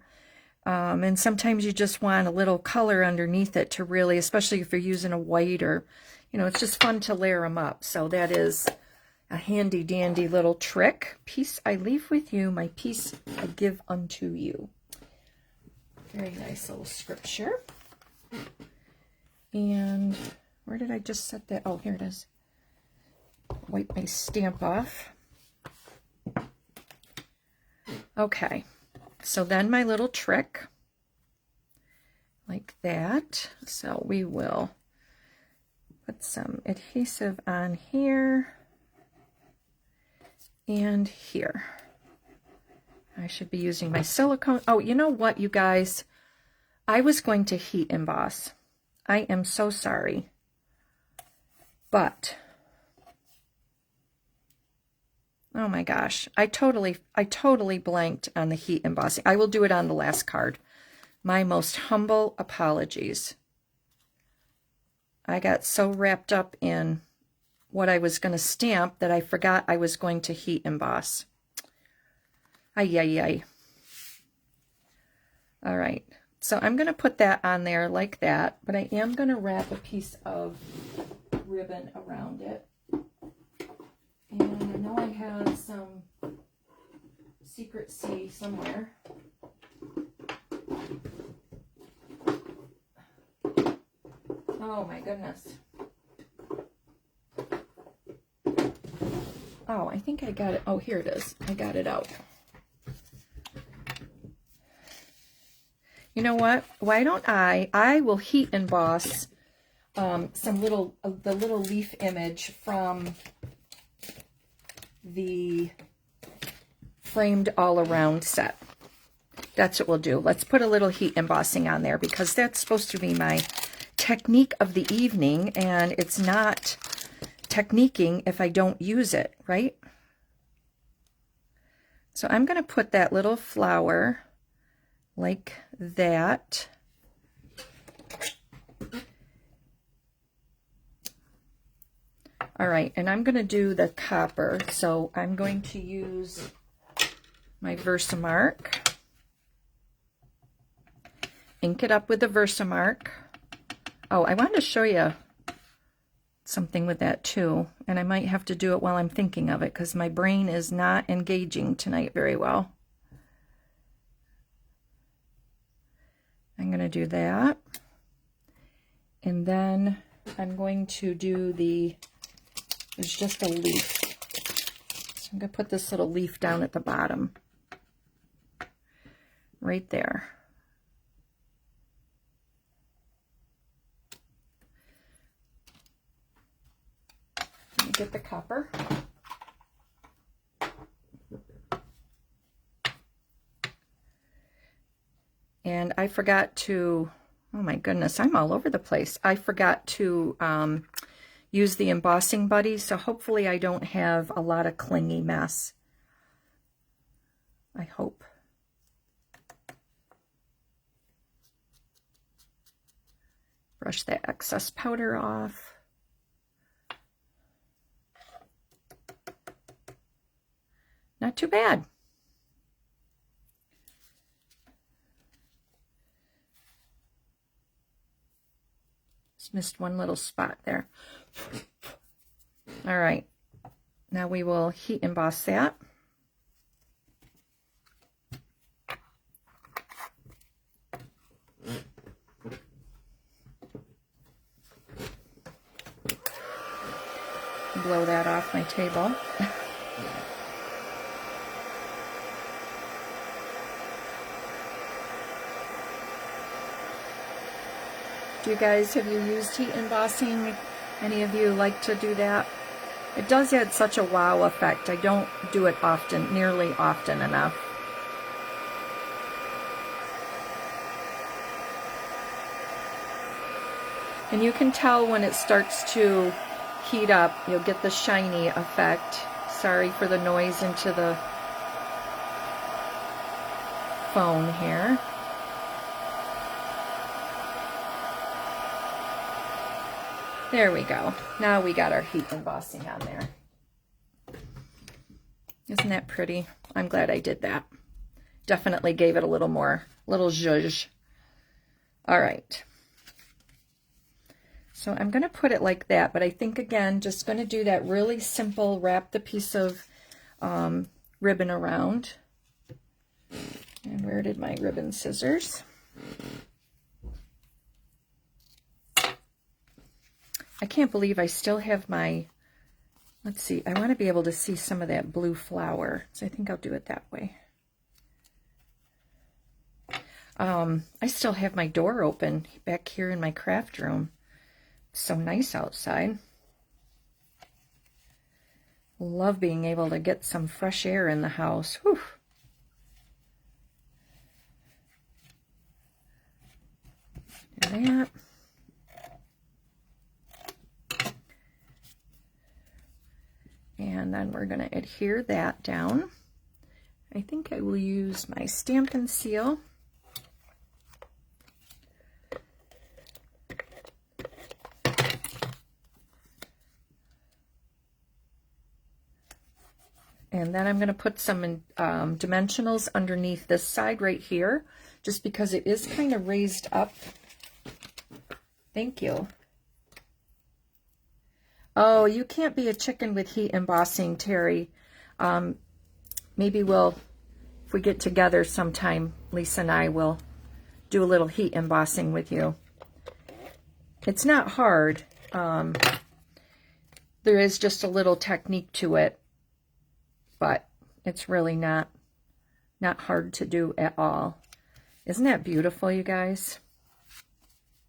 And sometimes you just want a little color underneath it to really, especially if you're using a white or, you know, it's just fun to layer them up. So that is a handy dandy little trick. Peace I leave with you, my peace I give unto you. Very nice little scripture. And where did I just set that? Oh, here it is. Wipe my stamp off. Okay, so then my little trick, like that. So we will put some adhesive on here and here. I should be using my silicone. Oh, you know what, you guys? I was going to heat emboss. I am so sorry. But oh my gosh, I totally blanked on the heat embossing. I will do it on the last card. My most humble apologies. I got so wrapped up in what I was going to stamp that I forgot I was going to heat emboss. Ay, ay, ay. All right, so I'm going to put that on there like that, but I am going to wrap a piece of ribbon around it. And I know I have some Secret C somewhere. Oh my goodness. Oh, I think I got it. Oh, here it is. I got it out. You know what? Why don't I will heat emboss some little, the little leaf image from the framed all around set. That's what we'll do. Let's put a little heat embossing on there because that's supposed to be my technique of the evening, and it's not techniquing if I don't use it, right? So I'm going to put that little flower like that. All right, and I'm going to do the copper, so I'm going to use my Versamark, ink it up with the Versamark. Oh, I wanted to show you something with that too, and I might have to do it while I'm thinking of it because my brain is not engaging tonight very well. I'm going to do that, and then I'm going to do there's just a leaf. So I'm going to put this little leaf down at the bottom. Right there. Let me get the copper. And I forgot to, oh my goodness, I'm all over the place. I forgot to use the embossing buddy, so hopefully I don't have a lot of clingy mess. I hope. Brush that excess powder off. Not too bad. Just missed one little spot there. All right, now we will heat emboss that. Blow that off my table. Do you guys, have you used heat embossing? Any of you like to do that? It does add such a wow effect. I don't do it often, nearly often enough. And you can tell when it starts to heat up, you'll get the shiny effect. Sorry for the noise into the phone here. There we go. Now we got our heat embossing on there. Isn't that pretty? I'm glad I did that. Definitely gave it a little zhuzh. All right. So I'm going to put it like that, but I think, again, just going to do that really simple, wrap the piece of ribbon around. And where did my ribbon scissors? I can't believe I still have my, let's see, I want to be able to see some of that blue flower, so I think I'll do it that way. I still have my door open back here in my craft room. It's so nice outside. Love being able to get some fresh air in the house. Whew. Do that. And then we're going to adhere that down. I think I will use my Stampin' Seal. And then I'm going to put some dimensionals underneath this side right here, just because it is kind of raised up. Thank you. Oh, you can't be a chicken with heat embossing, Terry. Maybe we'll, if we get together sometime, Lisa and I will do a little heat embossing with you. It's not hard. There is just a little technique to it, but it's really not hard to do at all. Isn't that beautiful, you guys?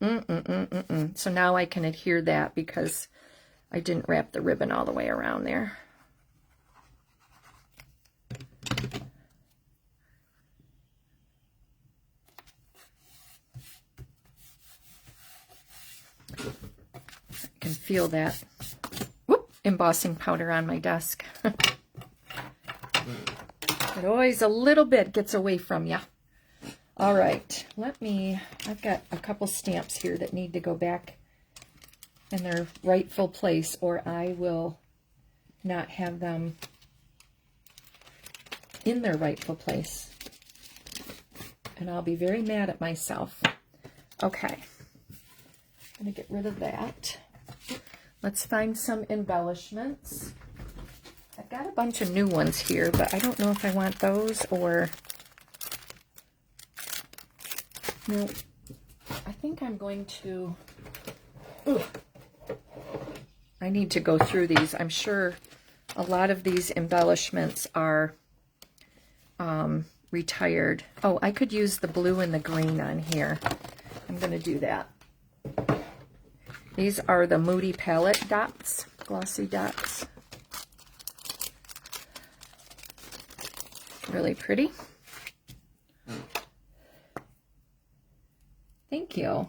So now I can adhere that because I didn't wrap the ribbon all the way around there. I can feel that embossing powder on my desk. It always a little bit gets away from you. All right, I've got a couple stamps here that need to go back in their rightful place, or I will not have them in their rightful place. And I'll be very mad at myself. Okay, I'm going to get rid of that. Let's find some embellishments. I've got a bunch of new ones here, but I don't know if I want those or... No, I think I'm going to... I need to go through these. I'm sure a lot of these embellishments are retired. Oh, I could use the blue and the green on here. I'm going to do that. These are the Moody Palette dots, glossy dots. Really pretty. Thank you.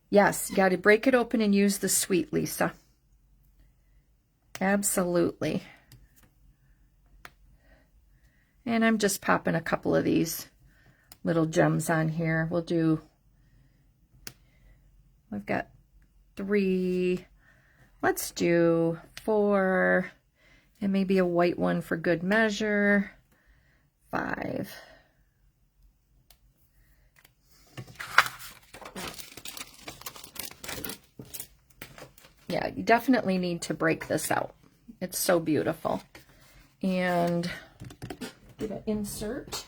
Yes, you got to break it open and use the sweet, Lisa. Absolutely. And I'm just popping a couple of these little gems on here. We'll do, I've got 3, let's do 4, and maybe a white one for good measure, 5. Yeah, you definitely need to break this out. It's so beautiful. And get an insert.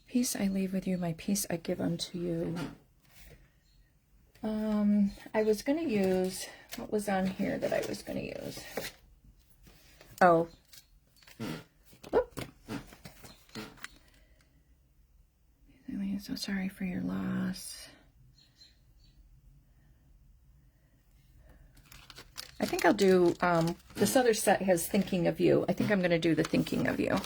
Peace I leave with you, my peace I give unto you. I was going to use, what was on here that I was going to use? Oh. Whoop. I'm so sorry for your loss. I think I'll do, this other set has Thinking of You. I think I'm going to do the Thinking of You.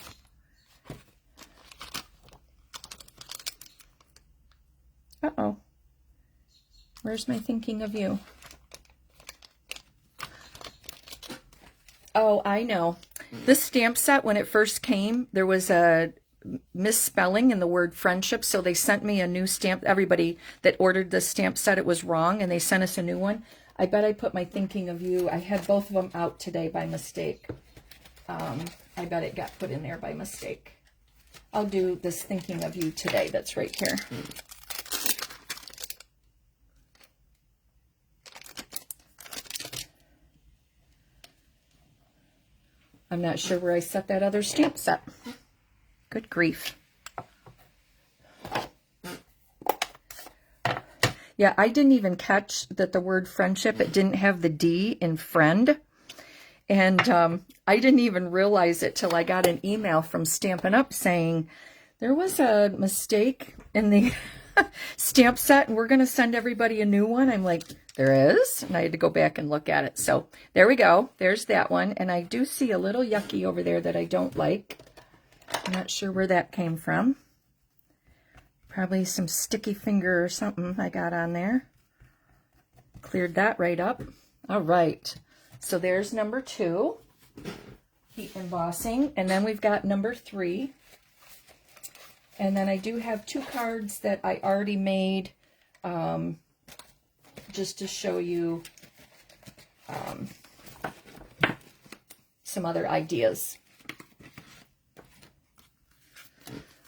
Where's my thinking of you? Oh, I know. This stamp set, when it first came, there was a misspelling in the word friendship, so they sent me a new stamp. Everybody that ordered this stamp set, it was wrong, and they sent us a new one. I bet I put my thinking of you. I had both of them out today by mistake. I bet it got put in there by mistake. I'll do this thinking of you today that's right here. I'm not sure where I set that other stamp set. Good grief. Yeah, I didn't even catch that the word friendship, it didn't have the D in friend. And I didn't even realize it till I got an email from Stampin' Up! Saying there was a mistake in the stamp set and we're going to send everybody a new one. I'm like, there is? And I had to go back and look at it. So there we go. There's that one. And I do see a little yucky over there that I don't like. I'm not sure where that came from. Probably some sticky finger or something I got on there. Cleared that right up. All right. So there's number 2, heat embossing. And then we've got number 3. And then I do have 2 cards that I already made just to show you some other ideas.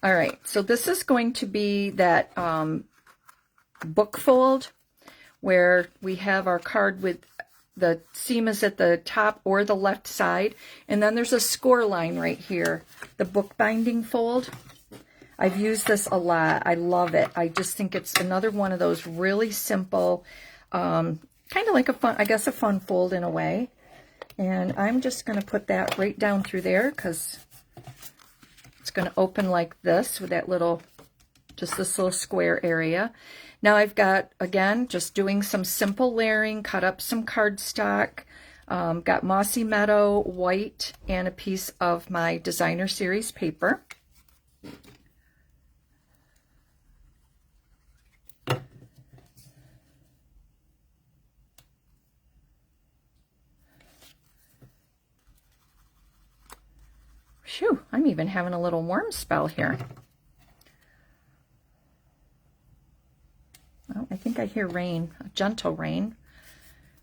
All right, so this is going to be that book fold where we have our card with the seam is at the top or the left side, and then there's a score line right here, the bookbinding fold. I've used this a lot. I love it. I just think it's another one of those really simple, kind of like a fun, I guess a fun fold in a way. And I'm just going to put that right down through there because it's going to open like this with that little, just this little square area. Now I've got, again, just doing some simple layering, cut up some cardstock, got Mossy Meadow white and a piece of my Designer Series paper. Phew, I'm even having a little worm spell here. Well, I think I hear rain, a gentle rain.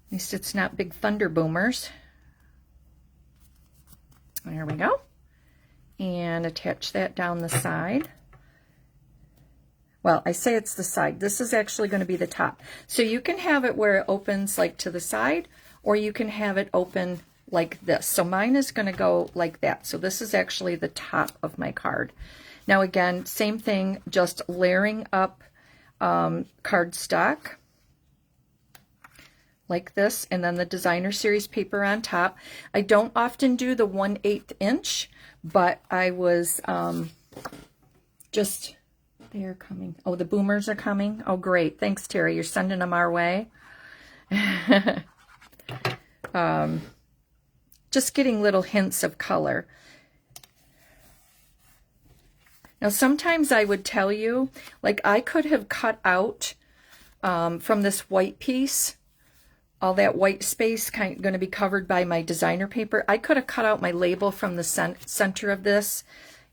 At least it's not big thunder boomers. There we go. And attach that down the side. Well, I say it's the side. This is actually going to be the top. So you can have it where it opens like to the side, or you can have it open like this. So mine is going to go like that. So this is actually the top of my card. Now again, same thing, just layering up cardstock like this, and then the Designer Series paper on top. I don't often do the 1/8 inch, but I was just, they're coming. Oh, the boomers are coming. Oh, great. Thanks, Terry. You're sending them our way. Just getting little hints of color. Now, sometimes I would tell you, like I could have cut out from this white piece, all that white space kind of going to be covered by my designer paper. I could have cut out my label from the center of this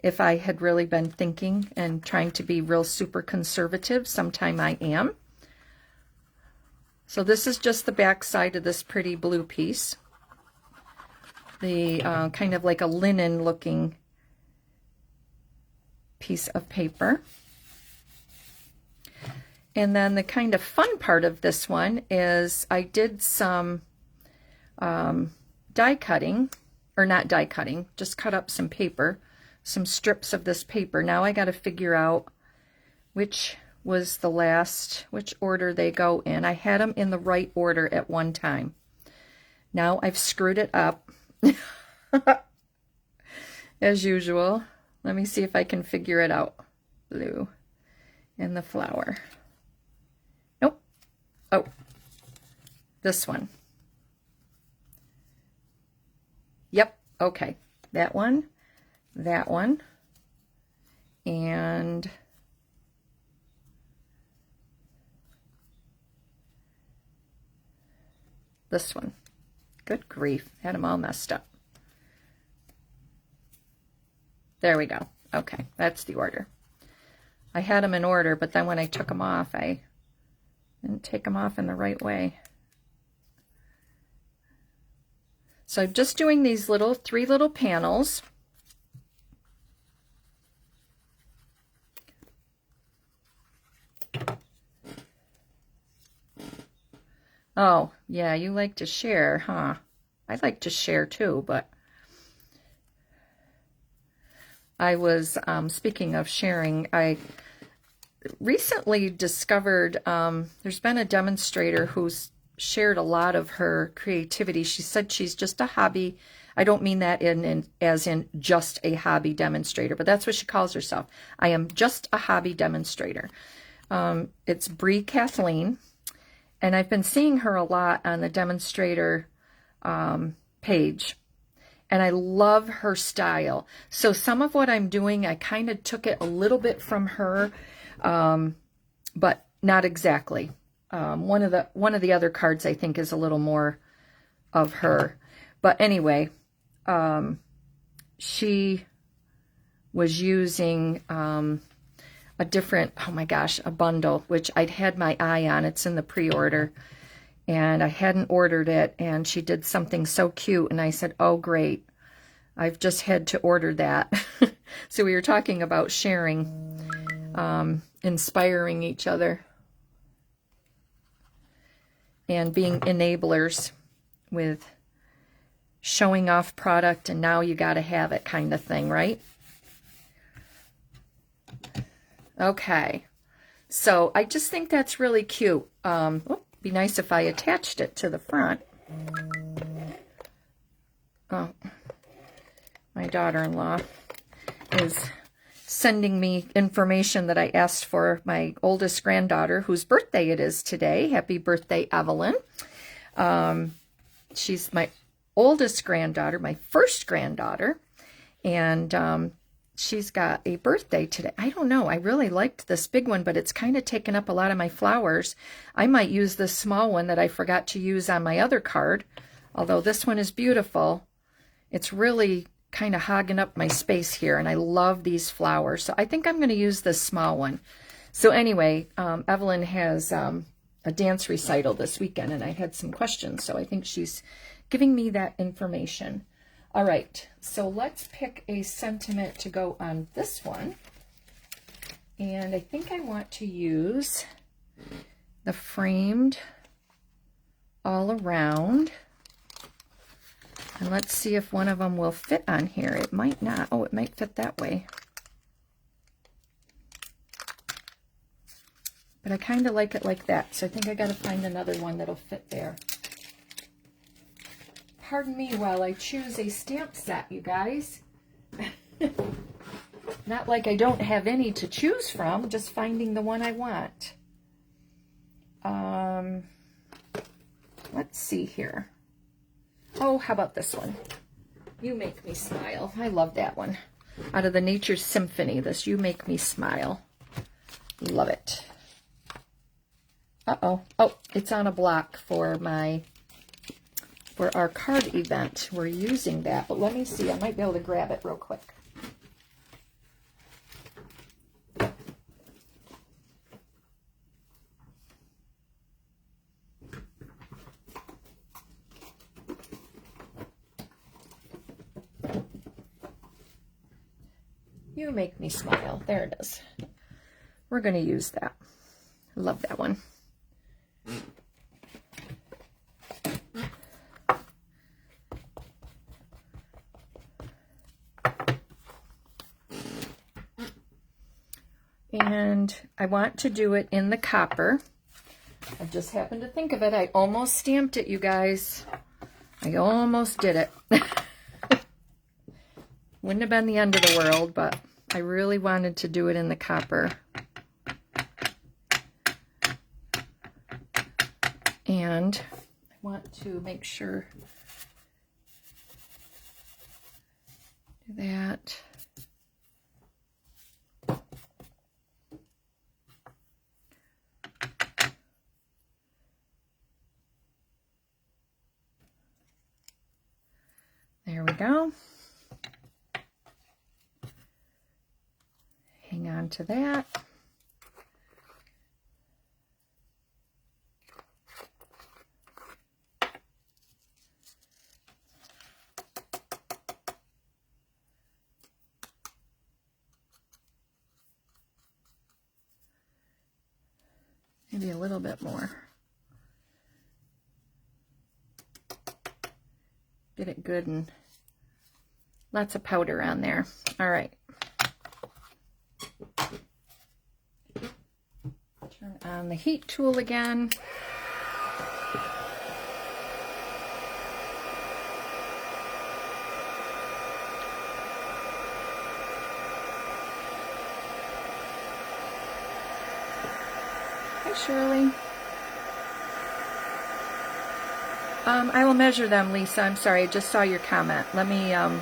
if I had really been thinking and trying to be real super conservative. Sometime I am. So this is just the back side of this pretty blue piece. The kind of like a linen looking piece of paper. And then the kind of fun part of this one is I did some die cutting, or not die cutting, just cut up some paper, some strips of this paper. Now I got to figure out which was the last, which order they go in. I had them in the right order at one time. Now I've screwed it up as usual. Let me see if I can figure it out. Blue and the flower. Nope. Oh, this one. Yep. Okay. That one, and this one. Good grief, had them all messed up. There we go. Okay, that's the order. I had them in order, but then when I took them off, I didn't take them off in the right way. So I'm just doing these three little panels. Oh, yeah, you like to share, huh? I like to share too, but I was, speaking of sharing, I recently discovered there's been a demonstrator who's shared a lot of her creativity. She said she's just a hobby. I don't mean that as in just a hobby demonstrator, but that's what she calls herself. I am just a hobby demonstrator. It's Bree Kathleen. And I've been seeing her a lot on the demonstrator page. And I love her style. So some of what I'm doing, I kind of took it a little bit from her, but not exactly. One of the other cards I think is a little more of her. But anyway, she was using a different, oh my gosh, a bundle, which I'd had my eye on. It's in the pre-order, and I hadn't ordered it, and she did something so cute, and I said, oh, great. I've just had to order that. So we were talking about sharing, inspiring each other, and being enablers with showing off product, and now you got to have it kind of thing, right? Okay, so I just think that's really cute. Be nice if I attached it to the front. Oh, my daughter-in-law is sending me information that I asked for my oldest granddaughter, whose birthday it is today. Happy birthday, Evelyn. She's my oldest granddaughter, my first granddaughter, and she's got a birthday today. I don't know. I really liked this big one, but it's kind of taken up a lot of my flowers. I might use this small one that I forgot to use on my other card, although this one is beautiful. It's really kind of hogging up my space here, and I love these flowers. So I think I'm going to use this small one. So anyway, Evelyn has a dance recital this weekend, and I had some questions, so I think she's giving me that information. All right, so let's pick a sentiment to go on this one. And I think I want to use the framed all around. And let's see if one of them will fit on here. It might not. Oh, it might fit that way. But I kind of like it like that. So I think I got to find another one that'll fit there. Pardon me while I choose a stamp set, you guys. Not like I don't have any to choose from, just finding the one I want. Let's see here. Oh, how about this one? You Make Me Smile. I love that one. Out of the Nature's Symphony, this You Make Me Smile. Love it. Uh-oh. Oh, it's on a block for our card event. We're using that, but let me see. I might be able to grab it real quick. You Make Me Smile. There it is. We're going to use that. Love that one. And I want to do it in the copper. I just happened to think of it. I almost stamped it, you guys. I almost did it. Wouldn't have been the end of the world, but I really wanted to do it in the copper. And I want to make sure do that. There we go. Hang on to that. Maybe a little bit more. Get it good and lots of powder on there. All right. Turn on the heat tool again. Hi, Shirley. I will measure them, Lisa. I'm sorry, I just saw your comment. Let me, I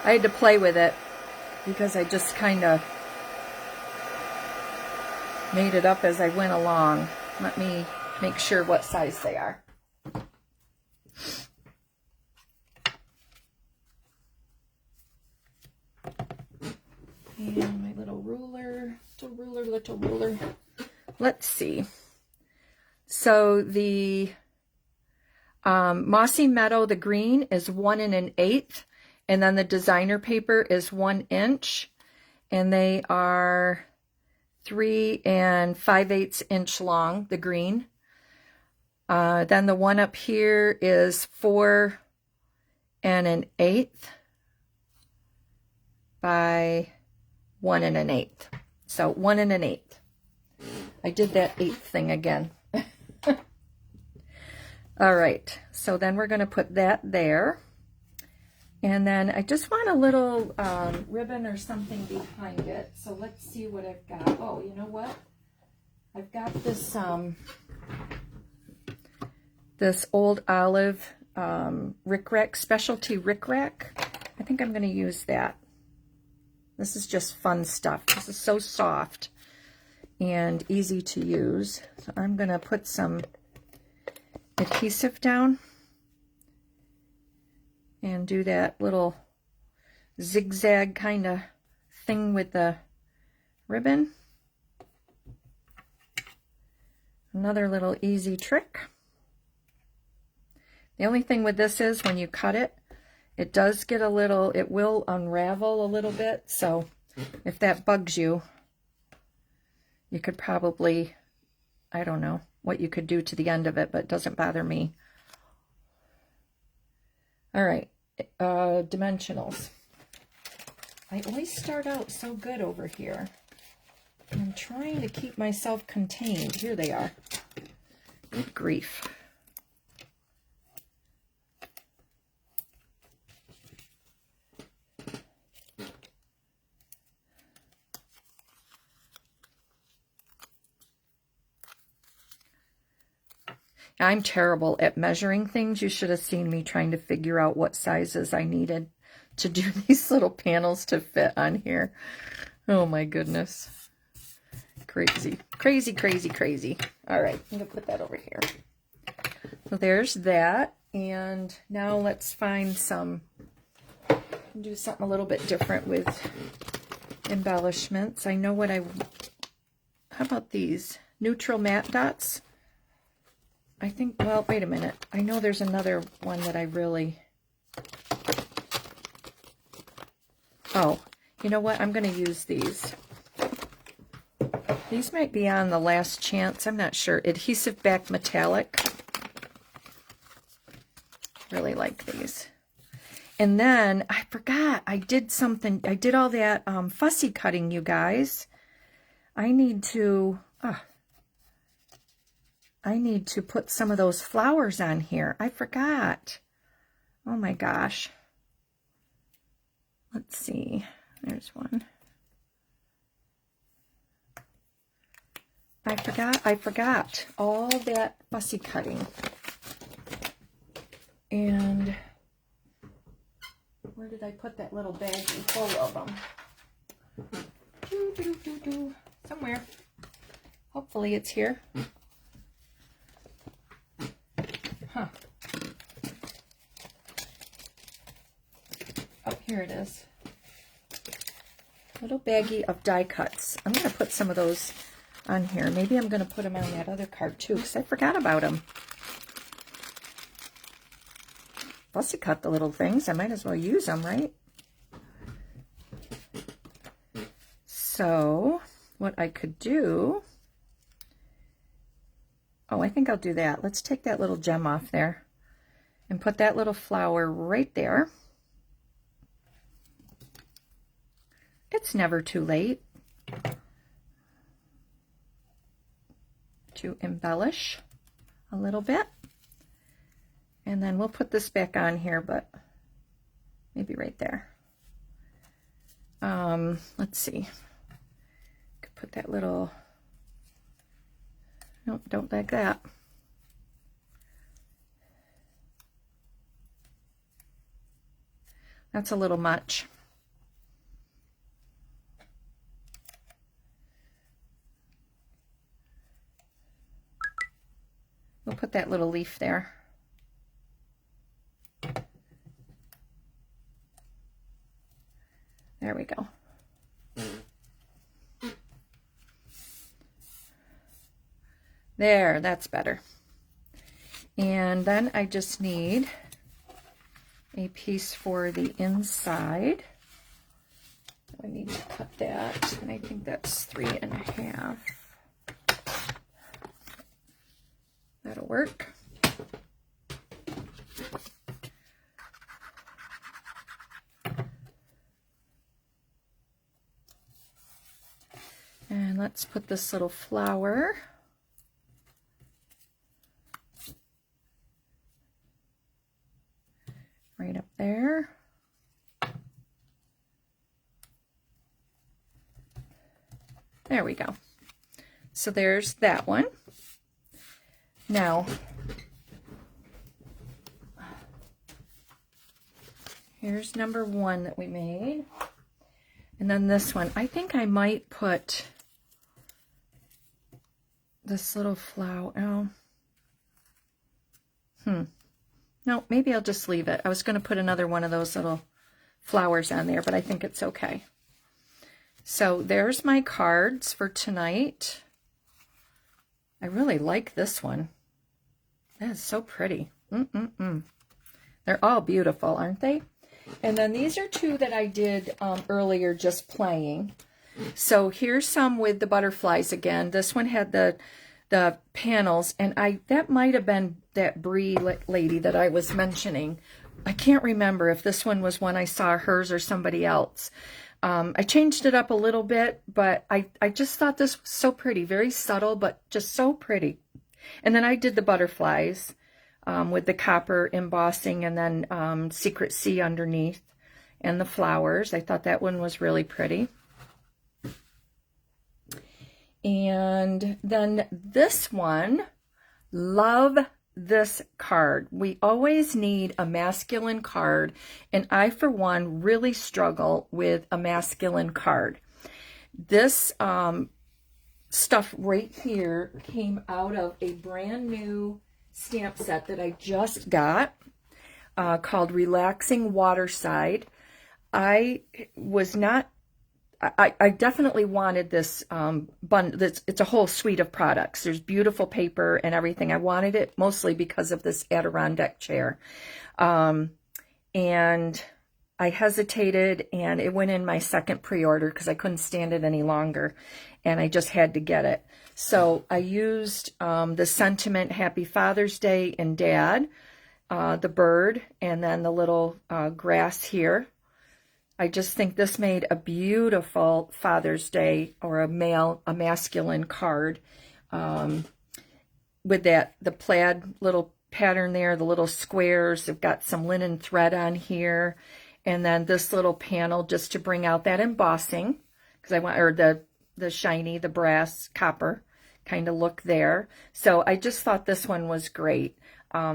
had to play with it because I just kind of made it up as I went along. Let me make sure what size they are. And my little ruler, little ruler. Let's see. So the Mossy Meadow, the green, is 1 1/8, and then the designer paper is 1 inch, and they are 3 5/8 inch long, the green. Then the one up here is 4 1/8 by 1 1/8. So 1 1/8. I did that 8th thing again. All right, so then we're going to put that there. And then I just want a little ribbon or something behind it. So let's see what I've got. Oh, you know what? I've got this this old olive rickrack, specialty rickrack. I think I'm going to use that. This is just fun stuff. This is so soft and easy to use. So I'm going to put some adhesive down and do that little zigzag kind of thing with the ribbon. Another little easy trick. The only thing with this is when you cut it, it does get a little, it will unravel a little bit. So if that bugs you, you could probably, I don't know what you could do to the end of it, but it doesn't bother me. All right, dimensionals. I always start out so good over here. I'm trying to keep myself contained. Here they are. Good grief. I'm terrible at measuring things. You should have seen me trying to figure out what sizes I needed to do these little panels to fit on here. Oh my goodness. Crazy, crazy, crazy, crazy. All right, I'm gonna put that over here. So there's that. And now let's find some, do something a little bit different with embellishments. I know what how about these? Neutral matte dots. I think, well, wait a minute. I know there's another one that I really... Oh, you know what? I'm going to use these. These might be on the last chance. I'm not sure. Adhesive Back Metallic. Really like these. And then, I forgot. I did something. I did all that fussy cutting, you guys. I need to... I need to put some of those flowers on here. I forgot. Oh my gosh. Let's see. There's one. I forgot all that fussy cutting. And where did I put that little baggie full of them? Somewhere. Hopefully it's here. Huh. Here it is. Little baggie of die cuts. I'm going to put some of those on here. Maybe I'm going to put them on that other card too, because I forgot about them. Fussy cut the little things. I might as well use them, right? So what I could do, oh, I think I'll do that. Let's take that little gem off there and put that little flower right there. It's never too late to embellish a little bit. And then we'll put this back on here, but maybe right there. Let's see. Could put that little, nope, don't like that. That's a little much. We'll put that little leaf there. There we go. There, that's better. And then I just need a piece for the inside. I need to cut that, and I think that's 3.5. That'll work. And let's put this little flower right up there. There we go. So there's that one. Now, here's number 1 that we made. And then this one, I think I might put this little flower. Oh. No, maybe I'll just leave it. I was going to put another one of those little flowers on there, but I think it's okay. So there's my cards for tonight. I really like this one. That is so pretty. They're all beautiful, aren't they? And then these are 2 that I did earlier just playing. So here's some with the butterflies again. This one had the panels, and that might have been that Brie lady that I was mentioning. I can't remember if this one was one I saw hers or somebody else. I changed it up a little bit, but I just thought this was so pretty. Very subtle, but just so pretty. And then I did the butterflies with the copper embossing, and then Secret Sea underneath, and the flowers. I thought that one was really pretty. And then this one, love this card. We always need a masculine card, and I, for one, really struggle with a masculine card. This stuff right here came out of a brand new stamp set that I just got called Relaxing Waterside. I definitely wanted this it's a whole suite of products. There's beautiful paper and everything. I wanted it mostly because of this Adirondack chair. And I hesitated, and it went in my second pre-order because I couldn't stand it any longer, and I just had to get it. So I used the sentiment Happy Father's Day and Dad, the bird, and then the little grass here. I just think this made a beautiful Father's Day or a masculine card with the plaid little pattern there, the little squares. They've got some linen thread on here, and then this little panel just to bring out that embossing, because I want, or the shiny, the brass copper kind of look there. So I just thought this one was great.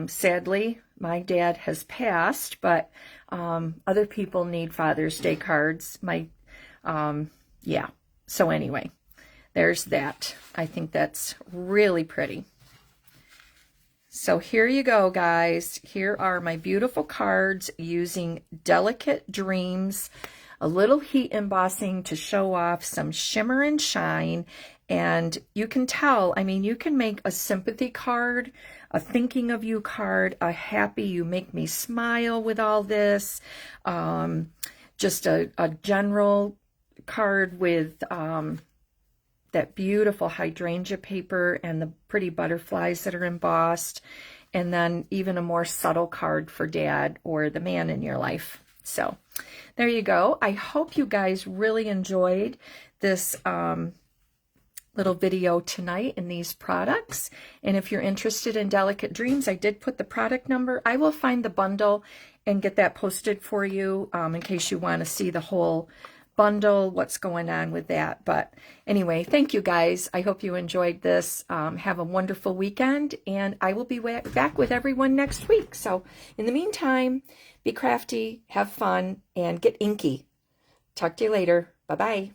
Sadly, my dad has passed, but other people need Father's Day cards. Yeah. So anyway, there's that. I think that's really pretty. So here you go, guys. Here are my beautiful cards using Delicate Dreams, a little heat embossing to show off some shimmer and shine. And you can tell, I mean, you can make a sympathy card, a thinking of you card, a happy you make me smile with all this, just a general card with that beautiful hydrangea paper and the pretty butterflies that are embossed, and then even a more subtle card for dad or the man in your life. So there you go. I hope you guys really enjoyed this little video tonight in these products. And if you're interested in Delicate Dreams, I did put the product number. I will find the bundle and get that posted for you in case you want to see the whole bundle, what's going on with that. But anyway, thank you guys. I hope you enjoyed this. Have a wonderful weekend, and I will be back with everyone next week. So in the meantime, be crafty, have fun, and get inky. Talk to you later. Bye-bye.